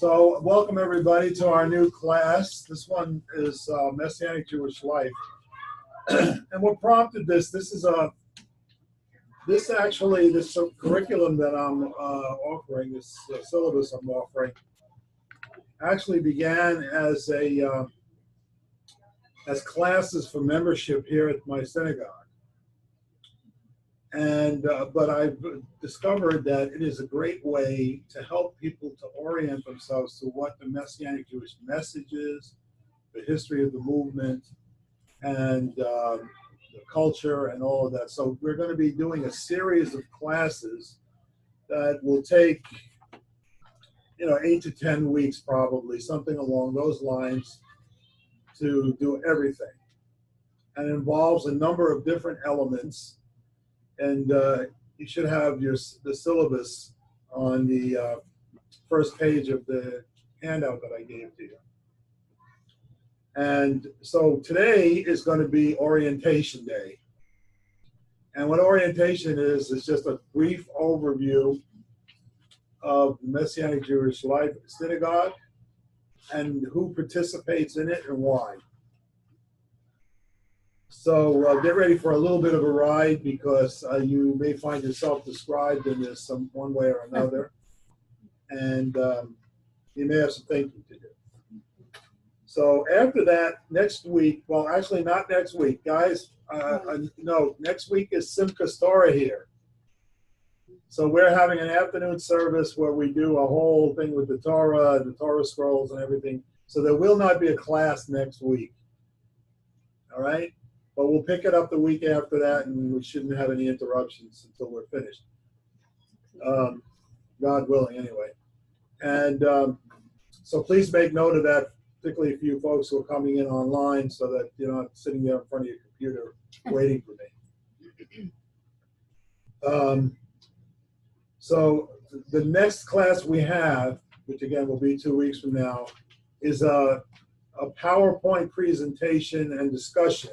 So welcome everybody to our new class. This one is Messianic Jewish Life. And what prompted this is this curriculum that I'm offering, this syllabus I'm offering, actually began as classes for membership here at my synagogue. And but I've discovered that it is a great way to help people to orient themselves to what the Messianic Jewish message is, the history of the movement, and the culture and all of that. So we're going to be doing a series of classes that will take, 8 to 10 weeks probably, something along those lines, to do everything. And it involves a number of different elements. And you should have the syllabus on the first page of the handout that I gave to you. And so today is going to be orientation day. And what orientation is just a brief overview of the Messianic Jewish Life Synagogue and who participates in it and why. So get ready for a little bit of a ride, because you may find yourself described in this one way or another, and you may have some thinking to do. So after that, next week, well, actually not next week, guys. No, next week is Simchat Torah here. So we're having an afternoon service where we do a whole thing with the Torah scrolls and everything. So there will not be a class next week. All right? But we'll pick it up the week after that, and we shouldn't have any interruptions until we're finished. God willing, anyway. And so please make note of that, particularly if you folks who are coming in online, so that you're not sitting there in front of your computer waiting for me. So the next class we have, which again will be 2 weeks from now, is a PowerPoint presentation and discussion,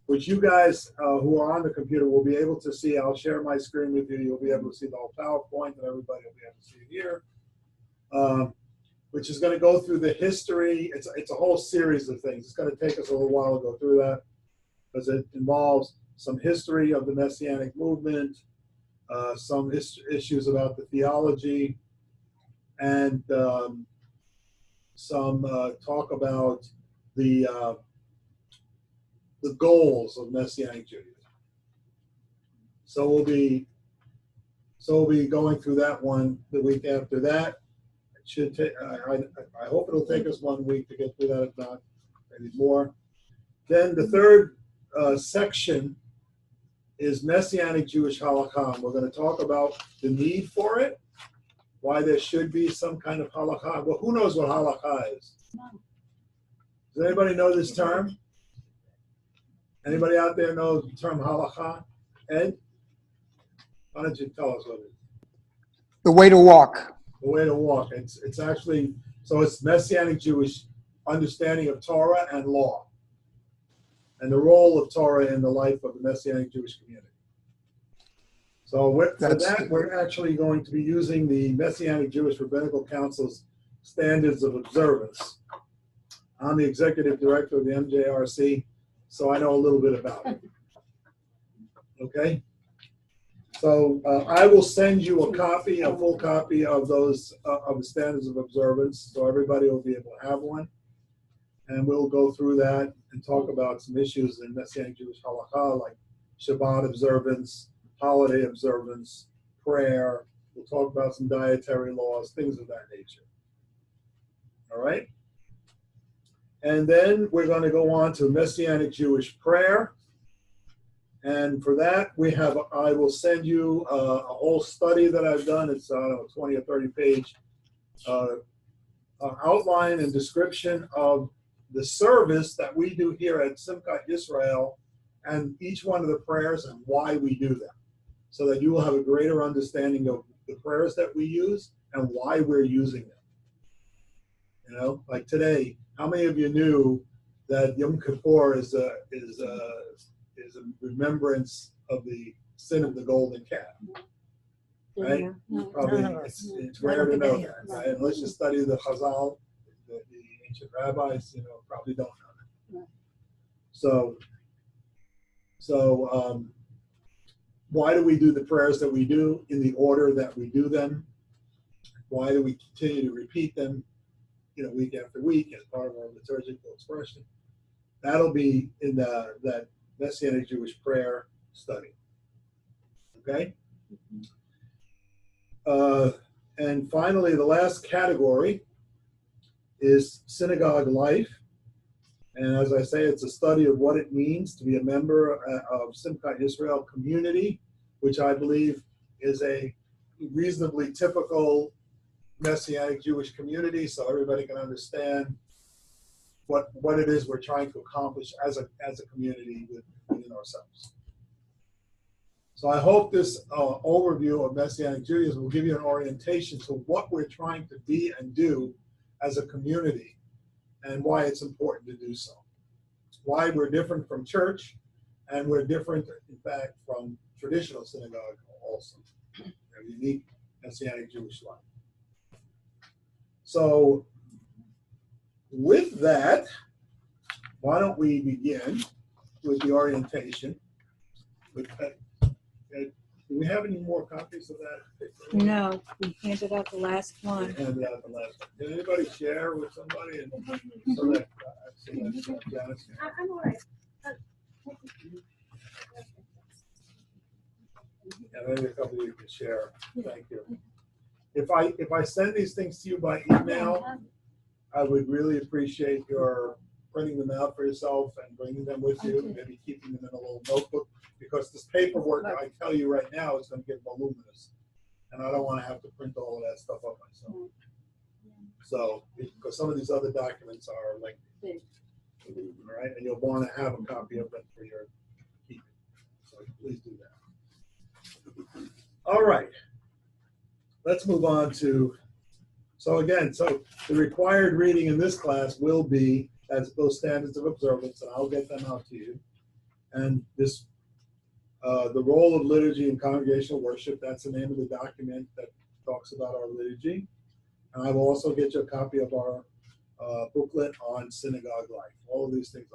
which you guys who are on the computer will be able to see. I'll share my screen with you. You'll be able to see the whole PowerPoint, and everybody will be able to see it here, which is going to go through the history. It's a whole series of things. It's going to take us a little while to go through that, because it involves some history of the Messianic movement, some issues about the theology, and some talk about the goals of Messianic Judaism. So we'll be going through that one the week after that. It should take. I hope it'll take us 1 week to get through that, if not maybe more. Then the third section is Messianic Jewish Halakha. We're going to talk about the need for it, why there should be some kind of halakha. Well, who knows what halakha is? Does anybody know this term? Anybody out there know the term halakha? Ed? Why don't you tell us what it is? The way to walk. The way to walk. It's actually, so it's Messianic Jewish understanding of Torah and law, and the role of Torah in the life of the Messianic Jewish community. So we're actually going to be using the Messianic Jewish Rabbinical Council's Standards of Observance. I'm the executive director of the MJRC, so I know a little bit about it. Okay? So I will send you a full copy of those, of the Standards of Observance, so everybody will be able to have one. And we'll go through that and talk about some issues in Messianic Jewish Halakha, like Shabbat observance, holiday observance, prayer. We'll talk about some dietary laws, things of that nature. All right? And then we're going to go on to Messianic Jewish prayer. And for that, I will send you a whole study that I've done. It's a 20 or 30 page outline and description of the service that we do here at Simchat Yisrael, and each one of the prayers and why we do them, so that you will have a greater understanding of the prayers that we use and why we're using them. Like today, how many of you knew that Yom Kippur is a remembrance of the sin of the golden calf? right? Probably it's rare to know that, right? Unless you study the Chazal, the ancient rabbis, probably don't know that. So why do we do the prayers that we do in the order that we do them? Why do we continue to repeat them, week after week as part of our liturgical expression? That'll be in that Messianic Jewish prayer study. Okay? And finally, the last category is synagogue life. And as I say, it's a study of what it means to be a member of Simchat Yisrael community, which I believe is a reasonably typical Messianic Jewish community, so everybody can understand what it is we're trying to accomplish as a community within ourselves. So I hope this overview of Messianic Judaism will give you an orientation to what we're trying to be and do as a community and why it's important to do so. Why we're different from church, and we're different, in fact, from traditional synagogue also. A unique Messianic Jewish life. So with that, why don't we begin with the orientation? Do we have any more copies of that? No, we handed out the last one. Handed out the last one. Can anybody share with somebody? And so that Janice can. I'm all right. Yeah, maybe a couple of you can share. Thank you. If I send these things to you by email, I would really appreciate your printing them out for yourself and bringing them with you, maybe keeping them in a little notebook, because this paperwork, I tell you right now, is going to get voluminous, and I don't want to have to print all of that stuff up myself. So, because some of these other documents are lengthy, all right, and you'll want to have a copy of them for your keeping. So please do that. All right. Let's move on to, so the required reading in this class will be as those standards of observance, and I'll get them out to you. And this, the role of liturgy in congregational worship, that's the name of the document that talks about our liturgy. And I will also get you a copy of our booklet on synagogue life. All of these things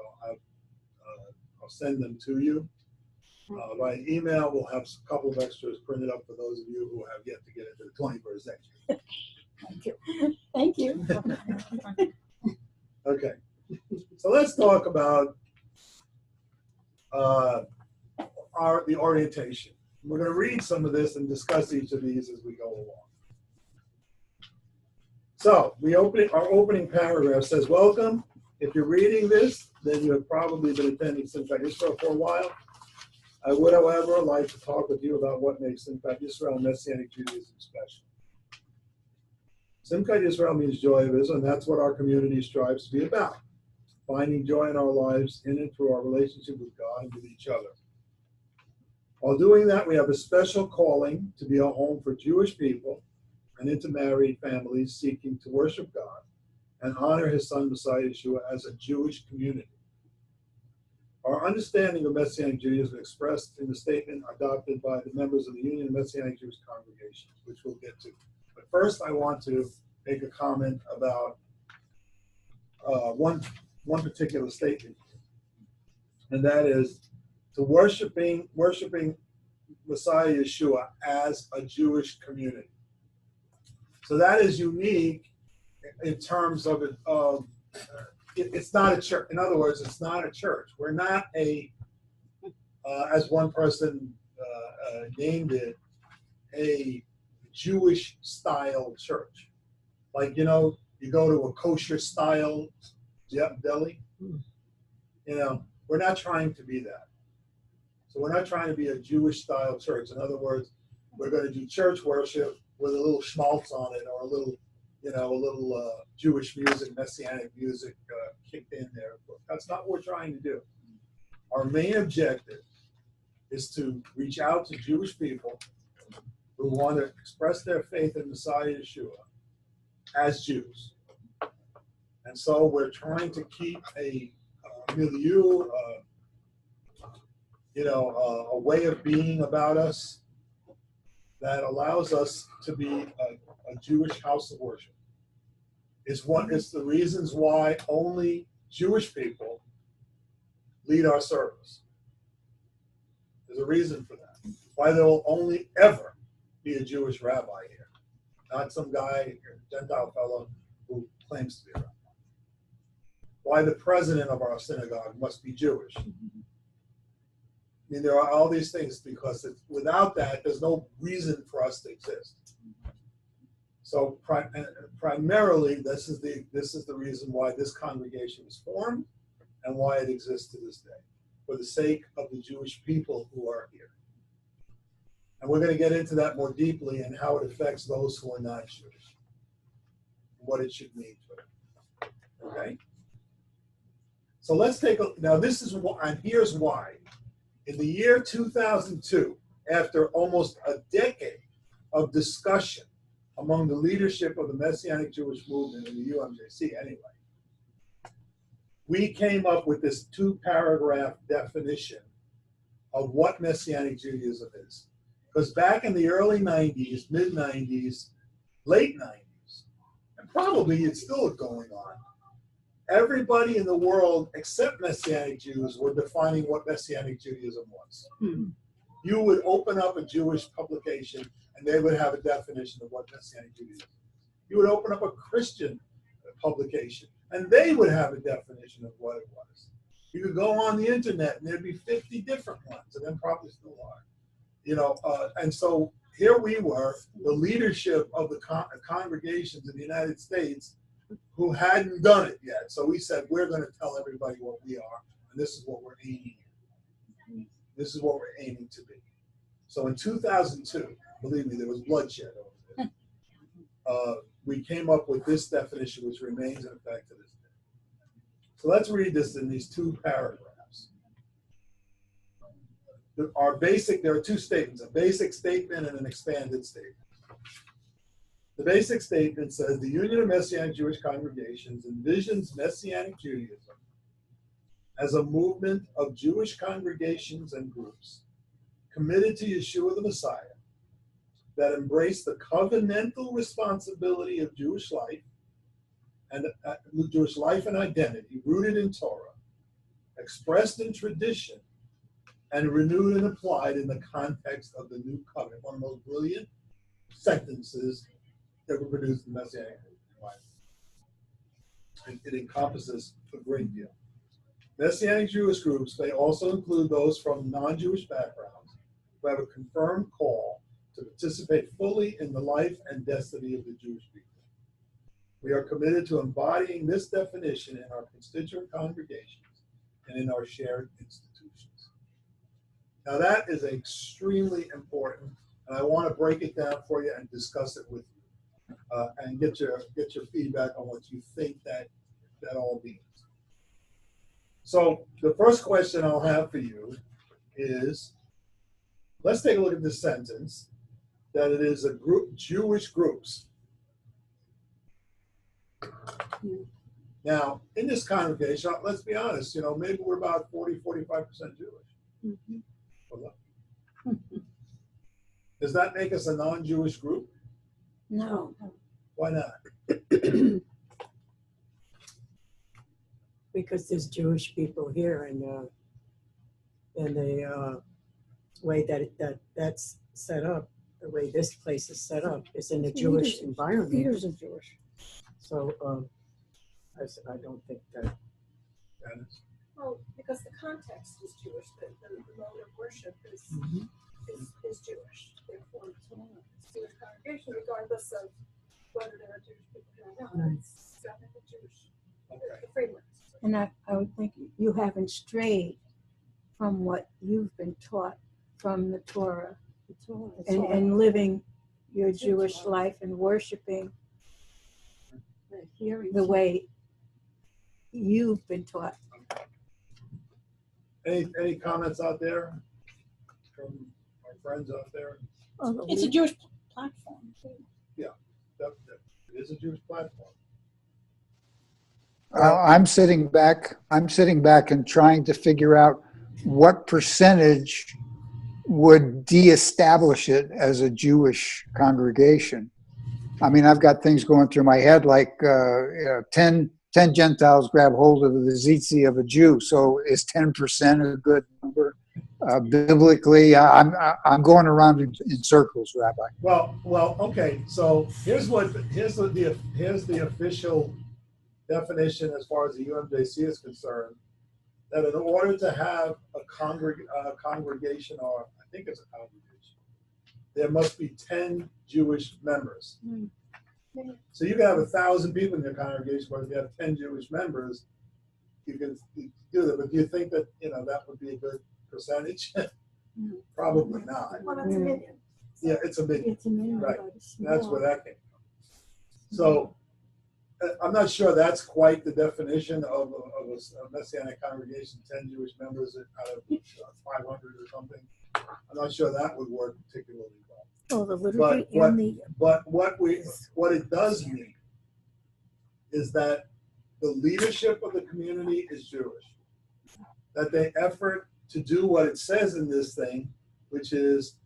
I'll send them to you. By email, we'll have a couple of extras printed up for those of you who have yet to get into the 21st century. Thank you. Okay, so let's talk about the orientation. We're going to read some of this and discuss each of these as we go along. So our opening paragraph says, "Welcome. If you're reading this, then you have probably been attending Simchat Yisrael for a while. I would, however, like to talk with you about what makes Simchat Yisrael and Messianic Judaism special. Simchat Yisrael means joy of Israel, and that's what our community strives to be about, finding joy in our lives in and through our relationship with God and with each other. While doing that, we have a special calling to be a home for Jewish people and intermarried families seeking to worship God and honor His Son, Messiah Yeshua, as a Jewish community. Our understanding of Messianic Judaism is expressed in the statement adopted by the members of the Union of Messianic Jewish Congregations, which we'll get to. But first, I want to make a comment about one particular statement, and that is to worshiping Messiah Yeshua as a Jewish community. So that is unique in terms of it. It's not a church. In other words, it's not a church. We're not as one person named it, a Jewish-style church. Like, you go to a kosher-style deli. We're not trying to be that. So we're not trying to be a Jewish-style church. In other words, we're going to do church worship with a little schmaltz on it, or a little Jewish music, Messianic music kicked in there. That's not what we're trying to do. Our main objective is to reach out to Jewish people who want to express their faith in Messiah Yeshua as Jews. And so we're trying to keep a milieu, a way of being about us that allows us to be a Jewish house of worship. It's the reasons why only Jewish people lead our service. There's a reason for that. Why there will only ever be a Jewish rabbi here, not some guy, a Gentile fellow who claims to be a rabbi. Why the president of our synagogue must be Jewish. I mean, there are all these things because without that, there's no reason for us to exist. So primarily, this is the reason why this congregation was formed and why it exists to this day, for the sake of the Jewish people who are here. And we're going to get into that more deeply and how it affects those who are not Jewish, what it should mean for them. Okay? So let's take a, now this is why, and here's why. In the year 2002, after almost a decade of discussion among the leadership of the Messianic Jewish movement in the UMJC anyway, we came up with this 2-paragraph definition of what Messianic Judaism is. Because back in the early 90s, mid-90s, late 90s, and probably it's still going on, everybody in the world except Messianic Jews were defining what Messianic Judaism was. You would open up a Jewish publication and they would have a definition of what Messianic Judaism is. You would open up a Christian publication and they would have a definition of what it was. You could go on the internet and there'd be 50 different ones, and then probably still are. You know, and so here we were, the leadership of the congregations in the United States who hadn't done it yet. So we said, we're going to tell everybody what we are, and this is what we're aiming at. This is what we're aiming to be. So in 2002, believe me, there was bloodshed over this. We came up with this definition, which remains in effect to this day. So let's read this in these 2 paragraphs. There are 2 statements, a basic statement and an expanded statement. The basic statement says, the Union of Messianic Jewish Congregations envisions Messianic Judaism as a movement of Jewish congregations and groups committed to Yeshua the Messiah that embrace the covenantal responsibility of Jewish life and identity rooted in Torah, expressed in tradition, and renewed and applied in the context of the new covenant. One of the most brilliant sentences that were produced in the Messianic Bible. It encompasses a great deal. Messianic Jewish groups may also include those from non-Jewish backgrounds who have a confirmed call to participate fully in the life and destiny of the Jewish people. We are committed to embodying this definition in our constituent congregations and in our shared institutions. Now that is extremely important, and I want to break it down for you and discuss it with you, and get your feedback on what you think that all means. So the first question I'll have for you is, let's take a look at this sentence, that it is a group, Jewish groups. Now, in this congregation, let's be honest, maybe we're about 40, 45% Jewish. Does that make us a non-Jewish group? No. Why not? Because there's Jewish people here, and the way that's set up, the way this place is set up, is in a Jewish environment. Leaders are Jewish. So I don't think that. Well, because the context is Jewish, the mode of worship is Jewish. Therefore, it's a Jewish congregation, regardless of whether there are Jewish people here or not. It's got to be Jewish. The framework. And I would think you haven't strayed from what you've been taught from the Torah and living your Jewish life and worshiping the way you've been taught. Any comments out there from our friends out there? It's a Jewish platform. Yeah, it is a Jewish platform. I'm sitting back and trying to figure out what percentage would de-establish it as a Jewish congregation. I mean, I've got things going through my head like 10 Gentiles grab hold of the tzitzit of a Jew. So is 10% a good number? Biblically, I'm going around in circles, Rabbi. Well, okay. So here's the official definition as far as the UMJC is concerned. That in order to have a congregation, or I think it's a congregation, there must be 10 Jewish members. So you can have 1,000 people in your congregation, but if you have 10 Jewish members, you can do that. But do you think that that would be a good percentage? Probably not. Well, that's a million. Yeah, it's a million. It's a million. Right. That's where that came from. So I'm not sure that's quite the definition of a Messianic congregation, 10 Jewish members out of 500 or something. I'm not sure that would work particularly well. Oh, the liturgy and the. But what it does mean is that the leadership of the community is Jewish. That they effort to do what it says in this thing, which is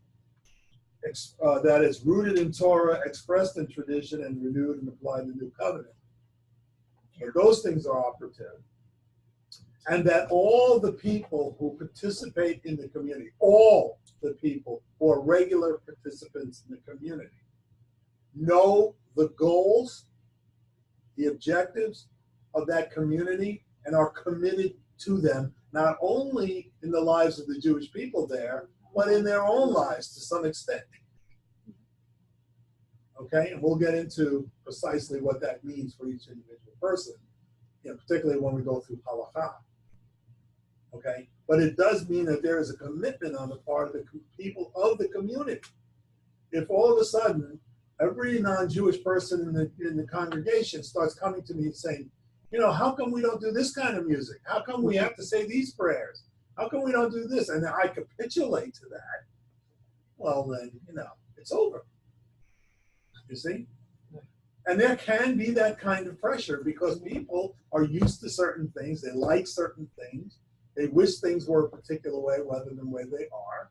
that it's rooted in Torah, expressed in tradition, and renewed and applied in the new covenant. But those things are operative. And that all the people who participate in the community, all the people who are regular participants in the community, know the goals, the objectives of that community, and are committed to them, not only in the lives of the Jewish people there, but in their own lives to some extent. Okay, and we'll get into precisely what that means for each individual person, particularly when we go through halakha. Okay, but it does mean that there is a commitment on the part of the people of the community. If all of a sudden every non-Jewish person in the congregation starts coming to me and saying, how come we don't do this kind of music? How come we have to say these prayers? How come we don't do this? And I capitulate to that. Well, then, it's over. You see? And there can be that kind of pressure because people are used to certain things. They like certain things. They wish things were a particular way rather than the way they are.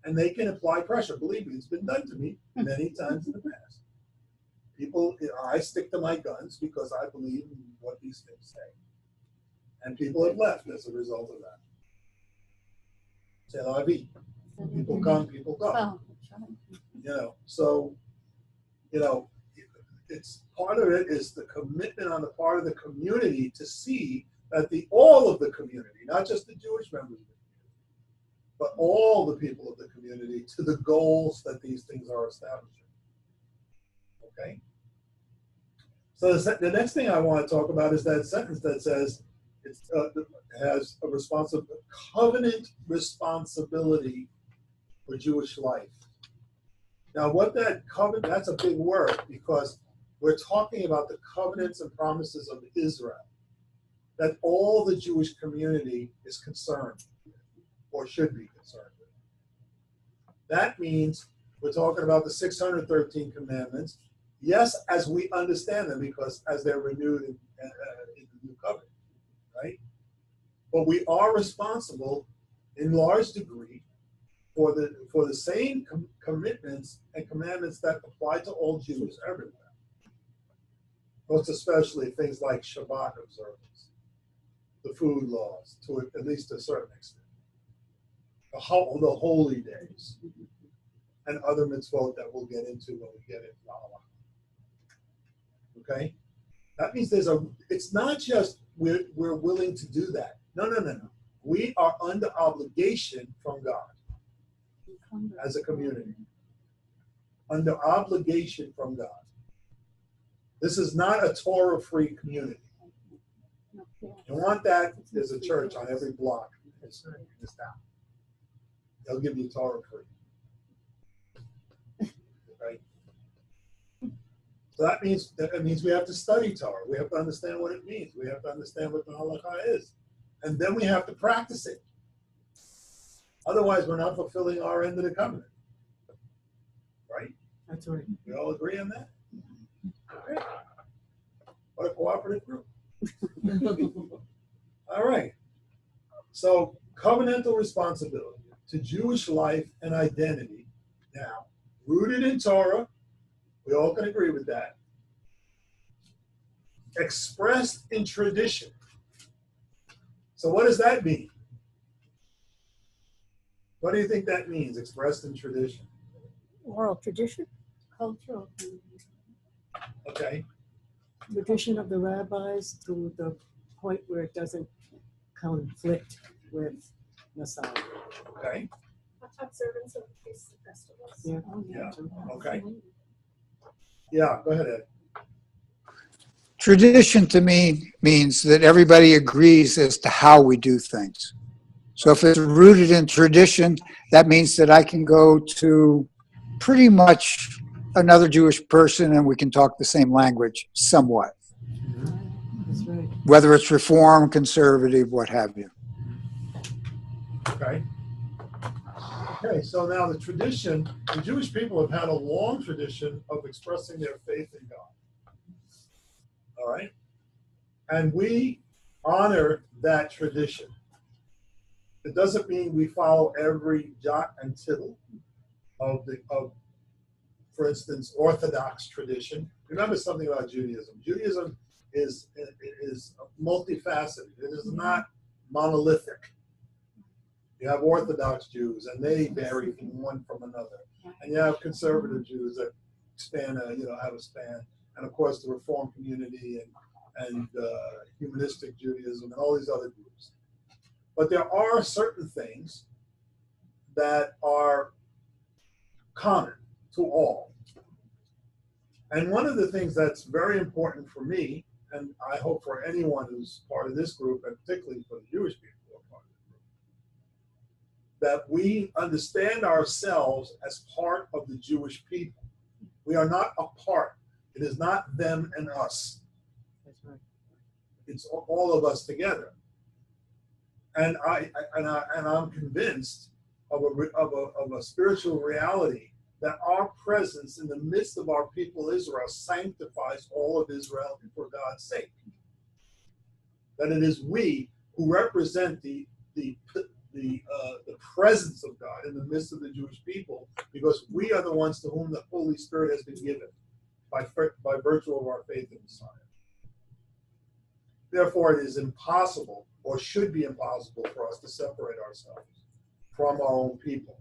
And they can apply pressure. Believe me, it's been done to me many times in the past. People, I stick to my guns because I believe in what these things say. And people have left as a result of that. C'est la vie. People come, people go. Well, that's right. So, it's part of it is the commitment on the part of the community to see that all of the community, not just the Jewish members of the community, but all the people of the community to the goals that these things are establishing. Okay? So the next thing I want to talk about is that sentence that says it has a covenant responsibility for Jewish life. Now, what that covenant, that's a big word because we're talking about the covenants and promises of Israel that all the Jewish community is concerned with or should be concerned with. That means we're talking about the 613 commandments. Yes, as we understand them, because as they're renewed in the new covenant, right? But we are responsible in large degree for the same commitments and commandments that apply to all Jews everywhere. Most especially things like Shabbat observance, the food laws, to at least a certain extent, the holy days, and other mitzvot that we'll get into when we get into Allah. Okay, that means it's not just we're willing to do that. No. We are under obligation from God as a community. Under obligation from God. This is not a Torah-free community. You want that? There's a church on every block in this town. They'll give you Torah-free. Right? So that means we have to study Torah. We have to understand what it means. We have to understand what the halakha is. And then we have to practice it. Otherwise, we're not fulfilling our end of the covenant. Right? That's right. We all agree on that? Okay. What a cooperative group. All right. So, covenantal responsibility to Jewish life and identity. Now, rooted in Torah, we all can agree with that. Expressed in tradition. So what does that mean? What do you think that means, expressed in tradition? Oral tradition, Cultural Okay. tradition of the rabbis to the point where it doesn't conflict with Messiah. Okay. Observance of feasts and festivals. Yeah. Yeah. Okay. Yeah, go ahead, Ed. Tradition to me means that everybody agrees as to how we do things. So if it's rooted in tradition, that means that I can go to pretty much another Jewish person and we can talk the same language somewhat, That's right. whether it's Reform, conservative, what have you. Okay. Okay, so now the tradition, the Jewish people have had a long tradition of expressing their faith in God. All right? And we honor that tradition. It doesn't mean we follow every jot and tittle of for instance, Orthodox tradition. Remember something about Judaism. Judaism is multifaceted. It is not monolithic. You have Orthodox Jews, and they vary from one from another. And you have conservative Jews that have a span. And of course, the Reform community and humanistic Judaism and all these other groups. But there are certain things that are common to all. And one of the things that's very important for me, and I hope for anyone who's part of this group, and particularly for the Jewish people who are part of the group, that we understand ourselves as part of the Jewish people. We are not apart. It is not them and us. That's right. It's all of us together. And I'm convinced of a spiritual reality that our presence in the midst of our people Israel sanctifies all of Israel for God's sake. That it is we who represent the presence of God in the midst of the Jewish people, because we are the ones to whom the Holy Spirit has been given by virtue of our faith in Messiah. Therefore, it is impossible, or should be impossible, for us to separate ourselves from our own people.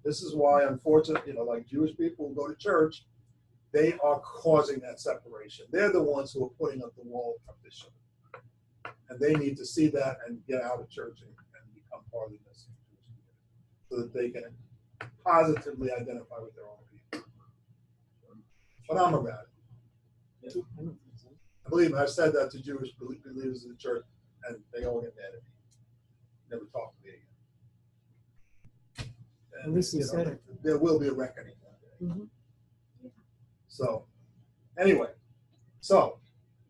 This is why, unfortunately, like Jewish people who go to church, they are causing that separation. They're the ones who are putting up the wall of partition. And they need to see that and get out of church and become part of the Messianic Jewish community, so that they can positively identify with their own people. But I'm about it. I believe me, I've said that to Jewish believers in the church, and they all get mad at me. Never talk to me again. And, At least you said it. There will be a reckoning one day. Mhm. So, anyway,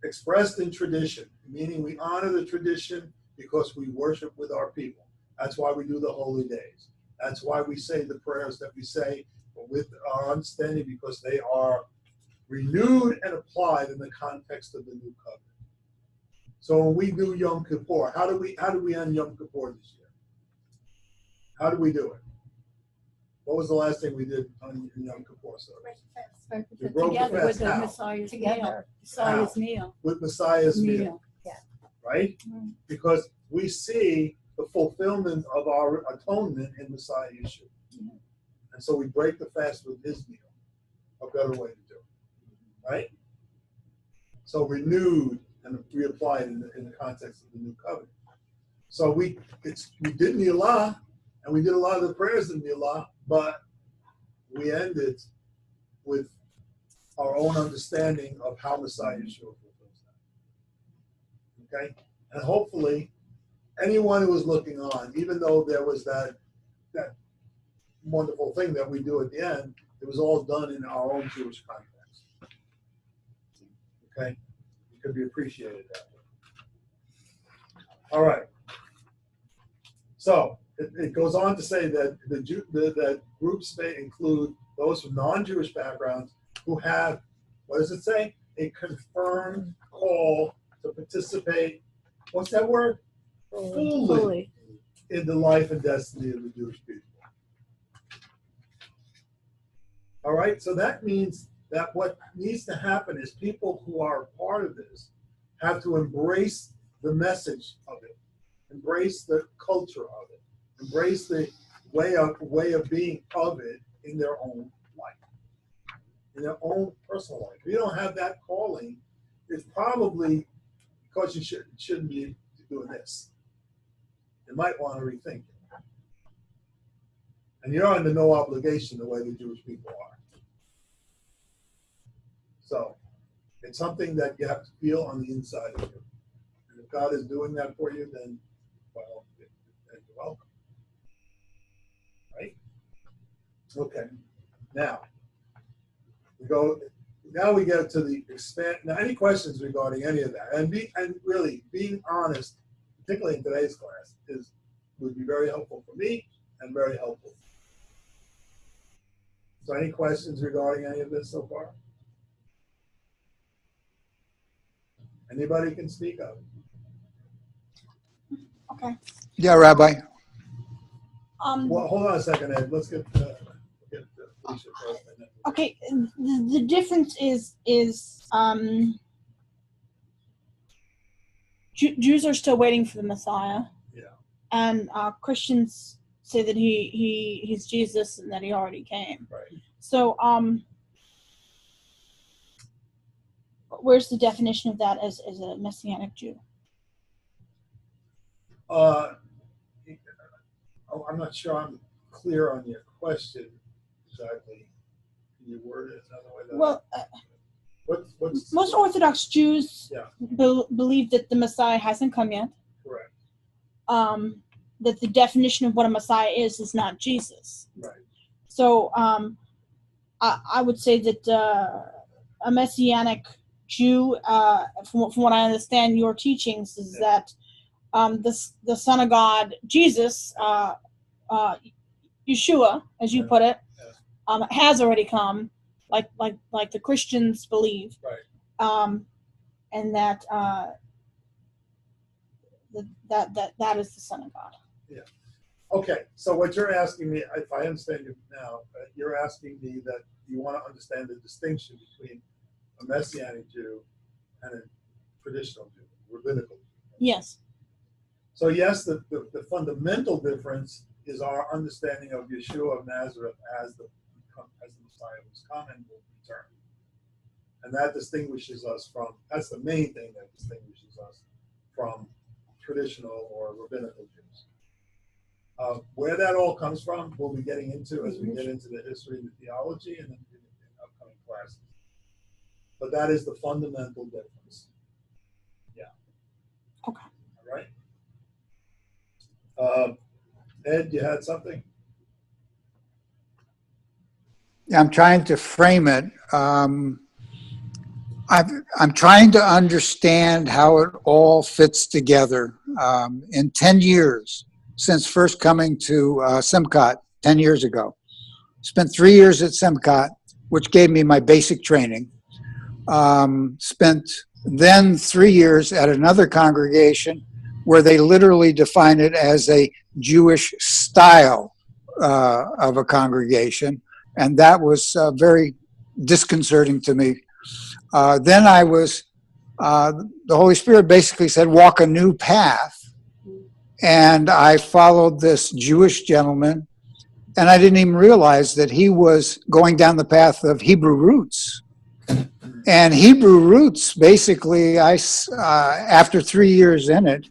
expressed in tradition, meaning we honor the tradition because we worship with our people. That's why we do the holy days. That's why we say the prayers that we say with our understanding, because they are renewed and applied in the context of the new covenant. So when we do Yom Kippur, how do we end Yom Kippur this year? How do we do it? What was the last thing we did on Yom Kippur? We broke the Together fast. with the How? Messiah's Together. meal. Messiah's meal. With Messiah's meal, Yeah. right? Because we see the fulfillment of our atonement in Messiah Yeshua. And so we break the fast with his meal. A better way to do it, right? So renewed and reapplied in the context of the new covenant. So we did Milah, and we did a lot of the prayers in Milah, but we ended with our own understanding of how Messiah Yeshua fulfills that. Okay? And hopefully, anyone who was looking on, even though there was that wonderful thing that we do at the end, it was all done in our own Jewish context. Okay? It could be appreciated that way. All right. So it goes on to say that that groups may include those from non-Jewish backgrounds who have, what does it say? A confirmed call to participate, what's that word? Fully in the life and destiny of the Jewish people. All right, so that means that what needs to happen is people who are part of this have to embrace the message of it, embrace the culture of it, embrace the way of being of it in their own life, in their own personal life. If you don't have that calling, it's probably because you shouldn't be doing this. You might want to rethink it. And you're under no obligation the way the Jewish people are. So it's something that you have to feel on the inside of you. And if God is doing that for you, then, well, then you're welcome. Right? Okay. Now we get to the expand. Now, any questions regarding any of that? And really being honest, particularly in today's class, would be very helpful for me and very helpful. So any questions regarding any of this so far? Anybody can speak of it. Okay. Yeah, Rabbi. Well, hold on a second, Ed. Let's get Alicia first. Okay, the difference is Jews are still waiting for the Messiah. Yeah. And Christians say that he's Jesus and that he already came. Right. So where's the definition of that as a Messianic Jew? I'm not sure I'm clear on your question exactly. Can you word it another way? Well, What's most Orthodox Jews Yeah. believe that the Messiah hasn't come yet. Correct. That the definition of what a Messiah is not Jesus. Right. So I would say that a Messianic Jew, from what I understand your teachings, is that the Son of God, Jesus, Yeshua, as you put it, has already come, like the Christians believe, Right. And that that is the Son of God. Yeah. Okay. So what you're asking me, if I understand you now, you're asking me that you want to understand the distinction between a Messianic Jew and a traditional Jew, rabbinical Jew. Yes. So yes, the fundamental difference is our understanding of Yeshua of Nazareth as the Messiah who's come and will return. And that distinguishes us from, that's the main thing that distinguishes us from traditional or rabbinical Jews. Where that all comes from, we'll be getting into as we get into the history and the theology and in upcoming classes. But that is the fundamental difference. Yeah. Okay. All right. Ed, you had something? I'm trying to frame it. I'm trying to understand how it all fits together. In 10 years, since first coming to Simchat 10 years ago, spent 3 years at Simchat, which gave me my basic training. Spent then 3 years at another congregation where they literally define it as a Jewish style of a congregation. And that was very disconcerting to me. Then I was, the Holy Spirit basically said, walk a new path. And I followed this Jewish gentleman, and I didn't even realize that he was going down the path of Hebrew roots. And Hebrew roots, basically, after 3 years in it,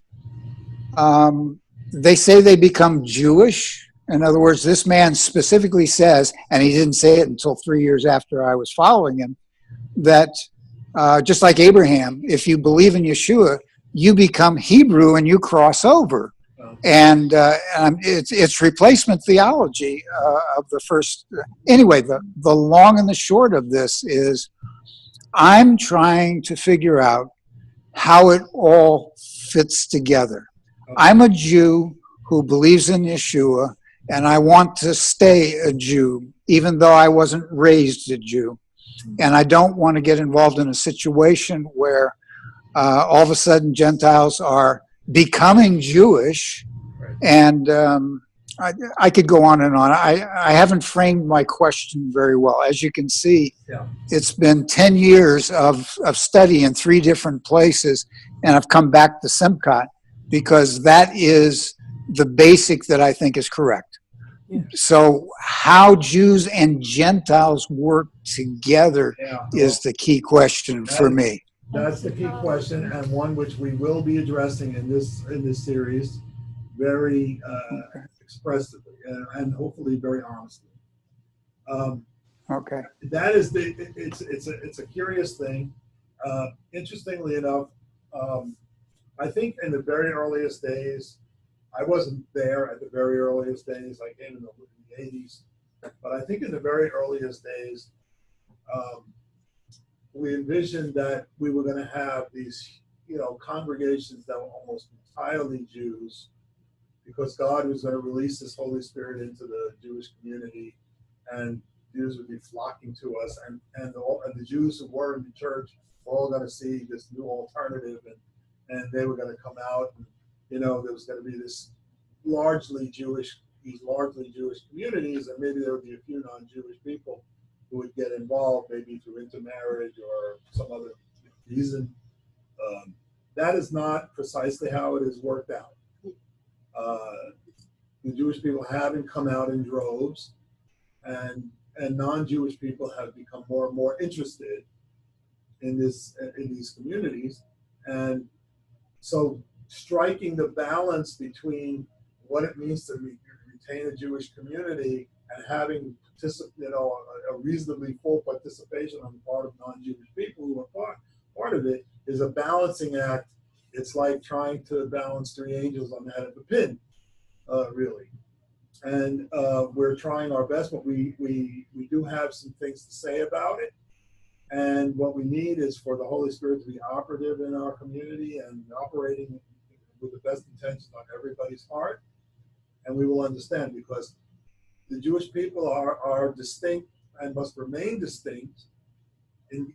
they say they become Jewish. In other words, this man specifically says, and he didn't say it until 3 years after I was following him, that just like Abraham, if you believe in Yeshua, you become Hebrew and you cross over. And it's replacement theology of the first. Anyway, the long and the short of this is I'm trying to figure out how it all fits together. I'm a Jew who believes in Yeshua, and I want to stay a Jew, even though I wasn't raised a Jew. And I don't want to get involved in a situation where all of a sudden Gentiles are becoming Jewish. And I could go on and on. I haven't framed my question very well. As you can see, Yeah. it's been 10 years of study in 3 different places, and I've come back to Simchat because that is the basic that I think is correct. Yeah. So how Jews and Gentiles work together Yeah. is the key question for me. That's the key question, and one which we will be addressing in this series very expressively and hopefully very honestly. Okay. That is it's a curious thing. Interestingly enough, I think in the very earliest days, I wasn't there at the very earliest days. I came in the 80s, but I think in the very earliest days, we envisioned that we were going to have these, congregations that were almost entirely Jews, because God was going to release His Holy Spirit into the Jewish community, and Jews would be flocking to us, and the Jews who were in the church were all going to see this new alternative, and they were going to come out, and there was going to be these largely Jewish communities, and maybe there would be a few non-Jewish people who would get involved, maybe through intermarriage or some other reason. That is not precisely how it has worked out. The Jewish people haven't come out in droves, and non-Jewish people have become more and more interested in these communities, and so striking the balance between what it means to retain a Jewish community and having a reasonably full participation on the part of non-Jewish people who are part of it is a balancing act. It's like trying to balance 3 angels on the head of a pin, really. And we're trying our best, but we do have some things to say about it. And what we need is for the Holy Spirit to be operative in our community and operating with the best intentions on everybody's part. And we will understand, because the Jewish people are distinct and must remain distinct,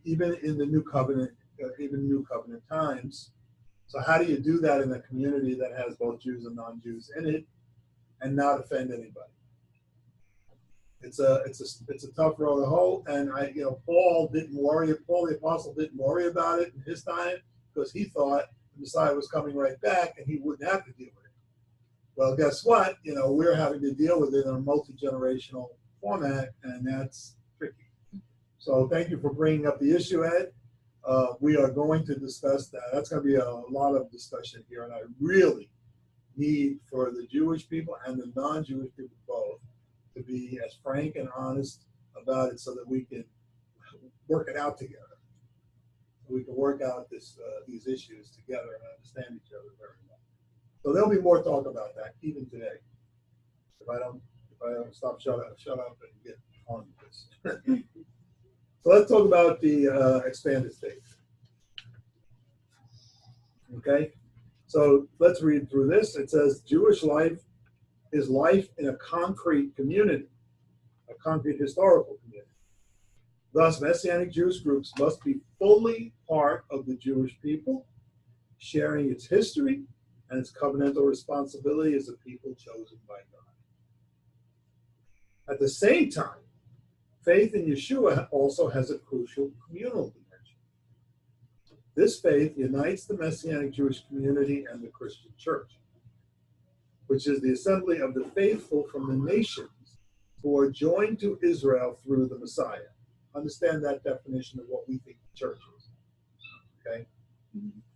even in the New Covenant, even New Covenant times. So how do you do that in a community that has both Jews and non-Jews in it, and not offend anybody? It's a tough road to hoe, and Paul the Apostle didn't worry about it in his time, because he thought the Messiah was coming right back and he wouldn't have to deal with it. Well, guess what? We're having to deal with it in a multi-generational format, and that's tricky. So thank you for bringing up the issue, Ed. We are going to discuss that. That's going to be a lot of discussion here, and I really need for the Jewish people and the non-Jewish people both to be as frank and honest about it, so that we can work it out together. We can work out these issues together and understand each other very well. So there'll be more talk about that even today. If I don't stop, shut up, and get on with this. So let's talk about the expanded faith. Okay, so let's read through this. It says Jewish life is life in a concrete community, a concrete historical community. Thus, Messianic Jewish groups must be fully part of the Jewish people, sharing its history and its covenantal responsibility as a people chosen by God. At the same time, faith in Yeshua also has a crucial communal dimension. This faith unites the Messianic Jewish community and the Christian church, which is the assembly of the faithful from the nations who are joined to Israel through the Messiah. Understand that definition of what we think the church is. Okay?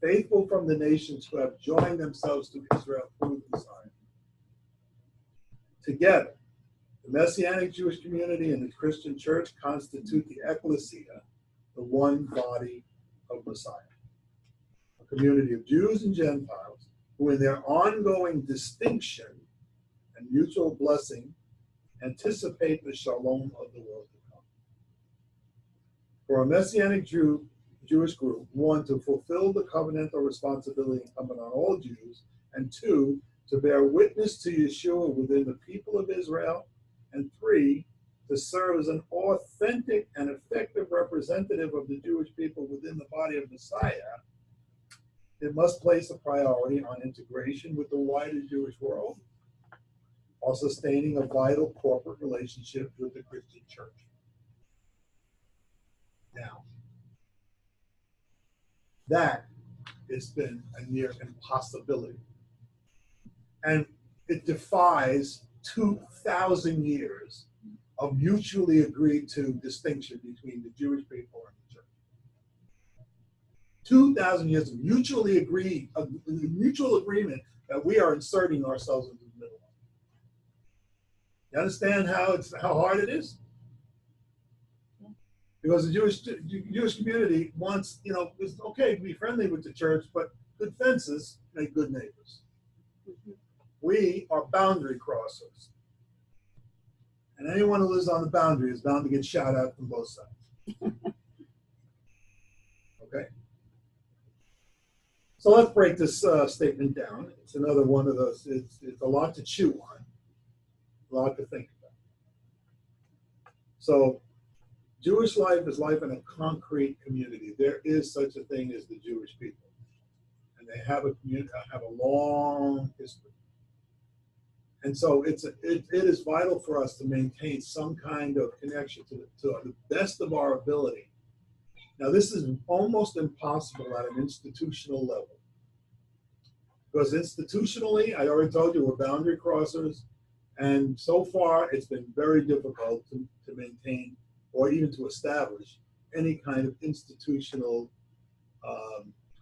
Faithful from the nations who have joined themselves to Israel through the Messiah. Together, the Messianic Jewish community and the Christian church constitute the ecclesia, the one body of Messiah. A community of Jews and Gentiles who, in their ongoing distinction and mutual blessing, anticipate the shalom of the world to come. For a Messianic Jewish group, 1, to fulfill the covenantal responsibility incumbent on all Jews, and 2, to bear witness to Yeshua within the people of Israel, and 3, to serve as an authentic and effective representative of the Jewish people within the body of Messiah, it must place a priority on integration with the wider Jewish world, while sustaining a vital corporate relationship with the Christian church. Now, that has been a near impossibility. And it defies 2,000 years of mutually agreed to distinction between the Jewish people and the church. 2,000 years of mutual agreement that we are inserting ourselves into the middle. You understand how hard it is? Because the Jewish community wants, it's okay to be friendly with the church, but good fences make good neighbors. We are boundary crossers. And anyone who lives on the boundary is bound to get shot at from both sides. Okay? So let's break this statement down. It's another one of those, it's a lot to chew on, a lot to think about. So, Jewish life is life in a concrete community. There is such a thing as the Jewish people. And they have a long history. And so it is vital for us to maintain some kind of connection to the best of our ability. Now, this is almost impossible at an institutional level. Because institutionally, I already told you, we're boundary crossers. And so far, it's been very difficult to maintain or even to establish any kind of institutional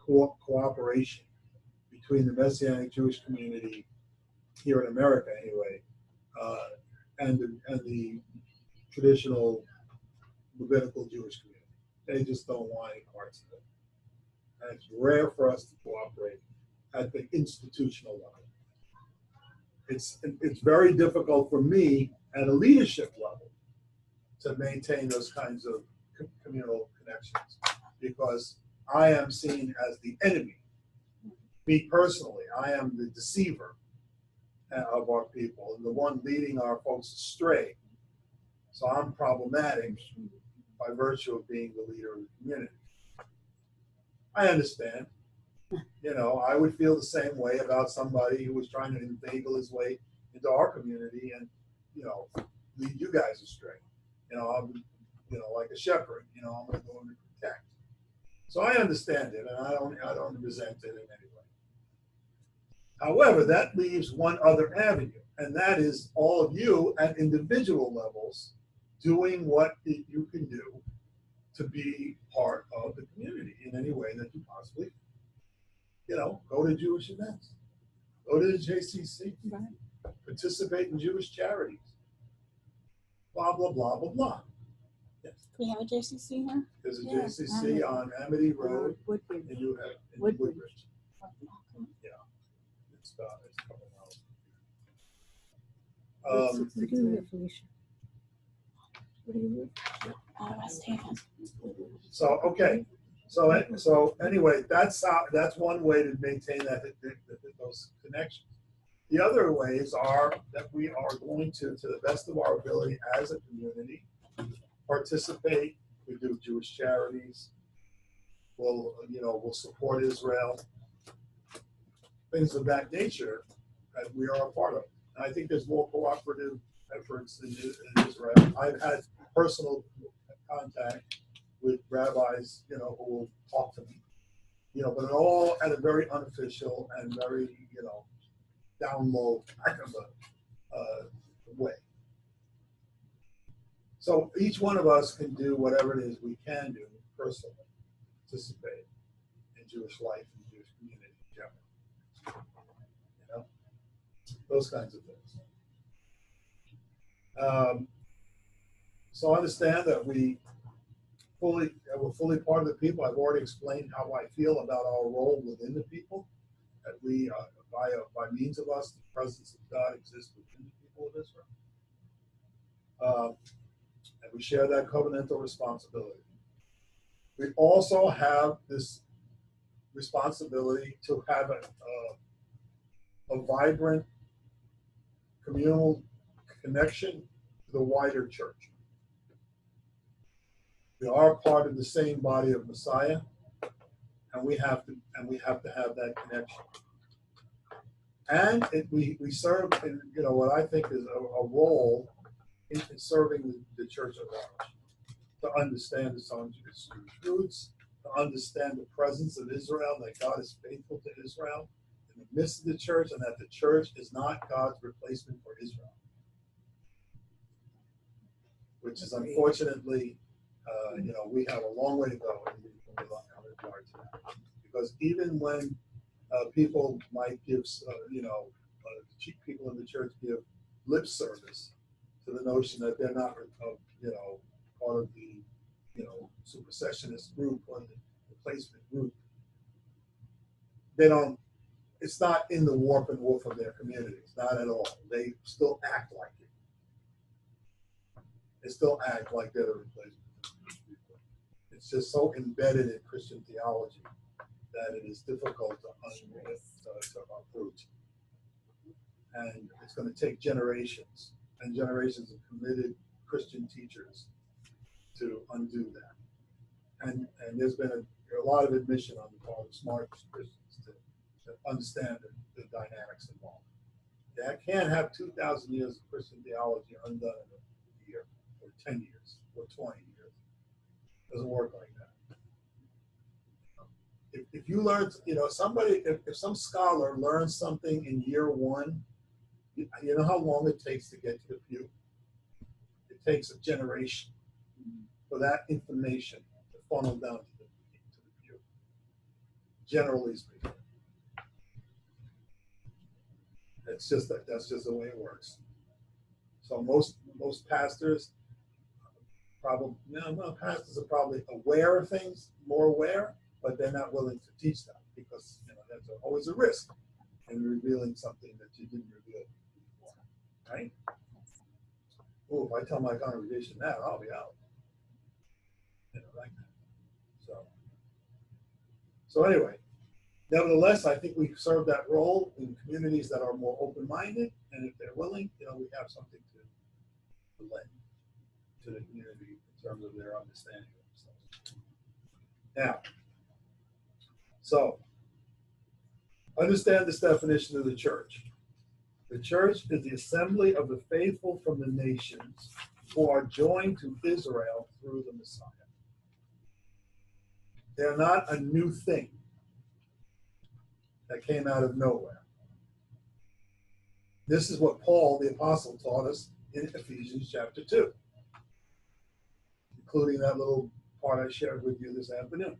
cooperation between the Messianic Jewish community here in America, anyway, and the traditional Levitical Jewish community. They just don't want any parts of it. And it's rare for us to cooperate at the institutional level. It's very difficult for me at a leadership level to maintain those kinds of communal connections because I am seen as the enemy. Me personally, I am the deceiver of our people and the one leading our folks astray. So I'm problematic by virtue of being the leader of the community. I understand. I would feel the same way about somebody who was trying to inveigle his way into our community and, lead you guys astray. I'm, like a shepherd, I'm going to go in and protect. So I understand it, and I don't resent it in any way. However, that leaves one other avenue, and that is all of you at individual levels doing what you can do to be part of the community in any way that you possibly can. Go to Jewish events, go to the JCC, participate in Jewish charities, blah, blah, blah, blah, blah. Yes. We have a JCC here? There's a JCC on Amity Road, Woodbridge. and you have in Woodbridge. Woodbridge. Yeah, it's a couple miles. Where do you live, Felicia? Where do you live? West Haven. So okay, so anyway, that's one way to maintain those connections. The other ways are that we are going to the best of our ability as a community, participate. We do Jewish charities. We'll support Israel. Things of that nature that we are a part of. And I think there's more cooperative efforts in Israel. I've had personal contact with rabbis, who will talk to me, but all at a very unofficial and very, down low kind of a way. So each one of us can do whatever it is we can do personally, participate in Jewish life and Jewish community in general. Those kinds of things. So understand that we're fully part of the people. I've already explained how I feel about our role within the people. That we, by means of us, the presence of God exists within the people of Israel. And we share that covenantal responsibility. We also have this responsibility to have a vibrant communal connection to the wider church. We are part of the same body of Messiah, and we have to have that connection. And we serve in, what I think is a role in serving the church at large, to understand its own Jewish roots, to understand the presence of Israel, that God is faithful to Israel in the midst of the church, and that the church is not God's replacement for Israel, which is unfortunately, we have a long way to go in regard to that. Because even when people might give, people in the church give lip service to the notion that they're not, part of the, supersessionist group or the replacement group. They don't. It's not in the warp and woof of their communities, not at all. They still act like it. They still act like they're the replacement. It's just so embedded in Christian theology that it is difficult to uproot. And it's going to take generations and generations of committed Christian teachers to undo that. And there's been a lot of admission on the part of smart Christians to understand the dynamics involved. I can't have 2,000 years of Christian theology undone in a year, or 10 years, or 20 years. It doesn't work like that. If you learn, if some scholar learns something in year one, you know how long it takes to get to the pew? It takes a generation for that information to funnel down to the pew, generally speaking. It's just that's just the way it works. So most pastors pastors are probably aware of things, more aware, but they're not willing to teach them because that's always a risk in revealing something that you didn't reveal before, right? Oh, if I tell my congregation that, I'll be out. Like that. So anyway. Nevertheless, I think we serve that role in communities that are more open-minded, and if they're willing, we have something to lend to the community in terms of their understanding of themselves. Now, so understand this definition of the church. The church is the assembly of the faithful from the nations who are joined to Israel through the Messiah. They're not a new thing that came out of nowhere. This is what Paul, the apostle, taught us in Ephesians chapter 2, including that little part I shared with you this afternoon.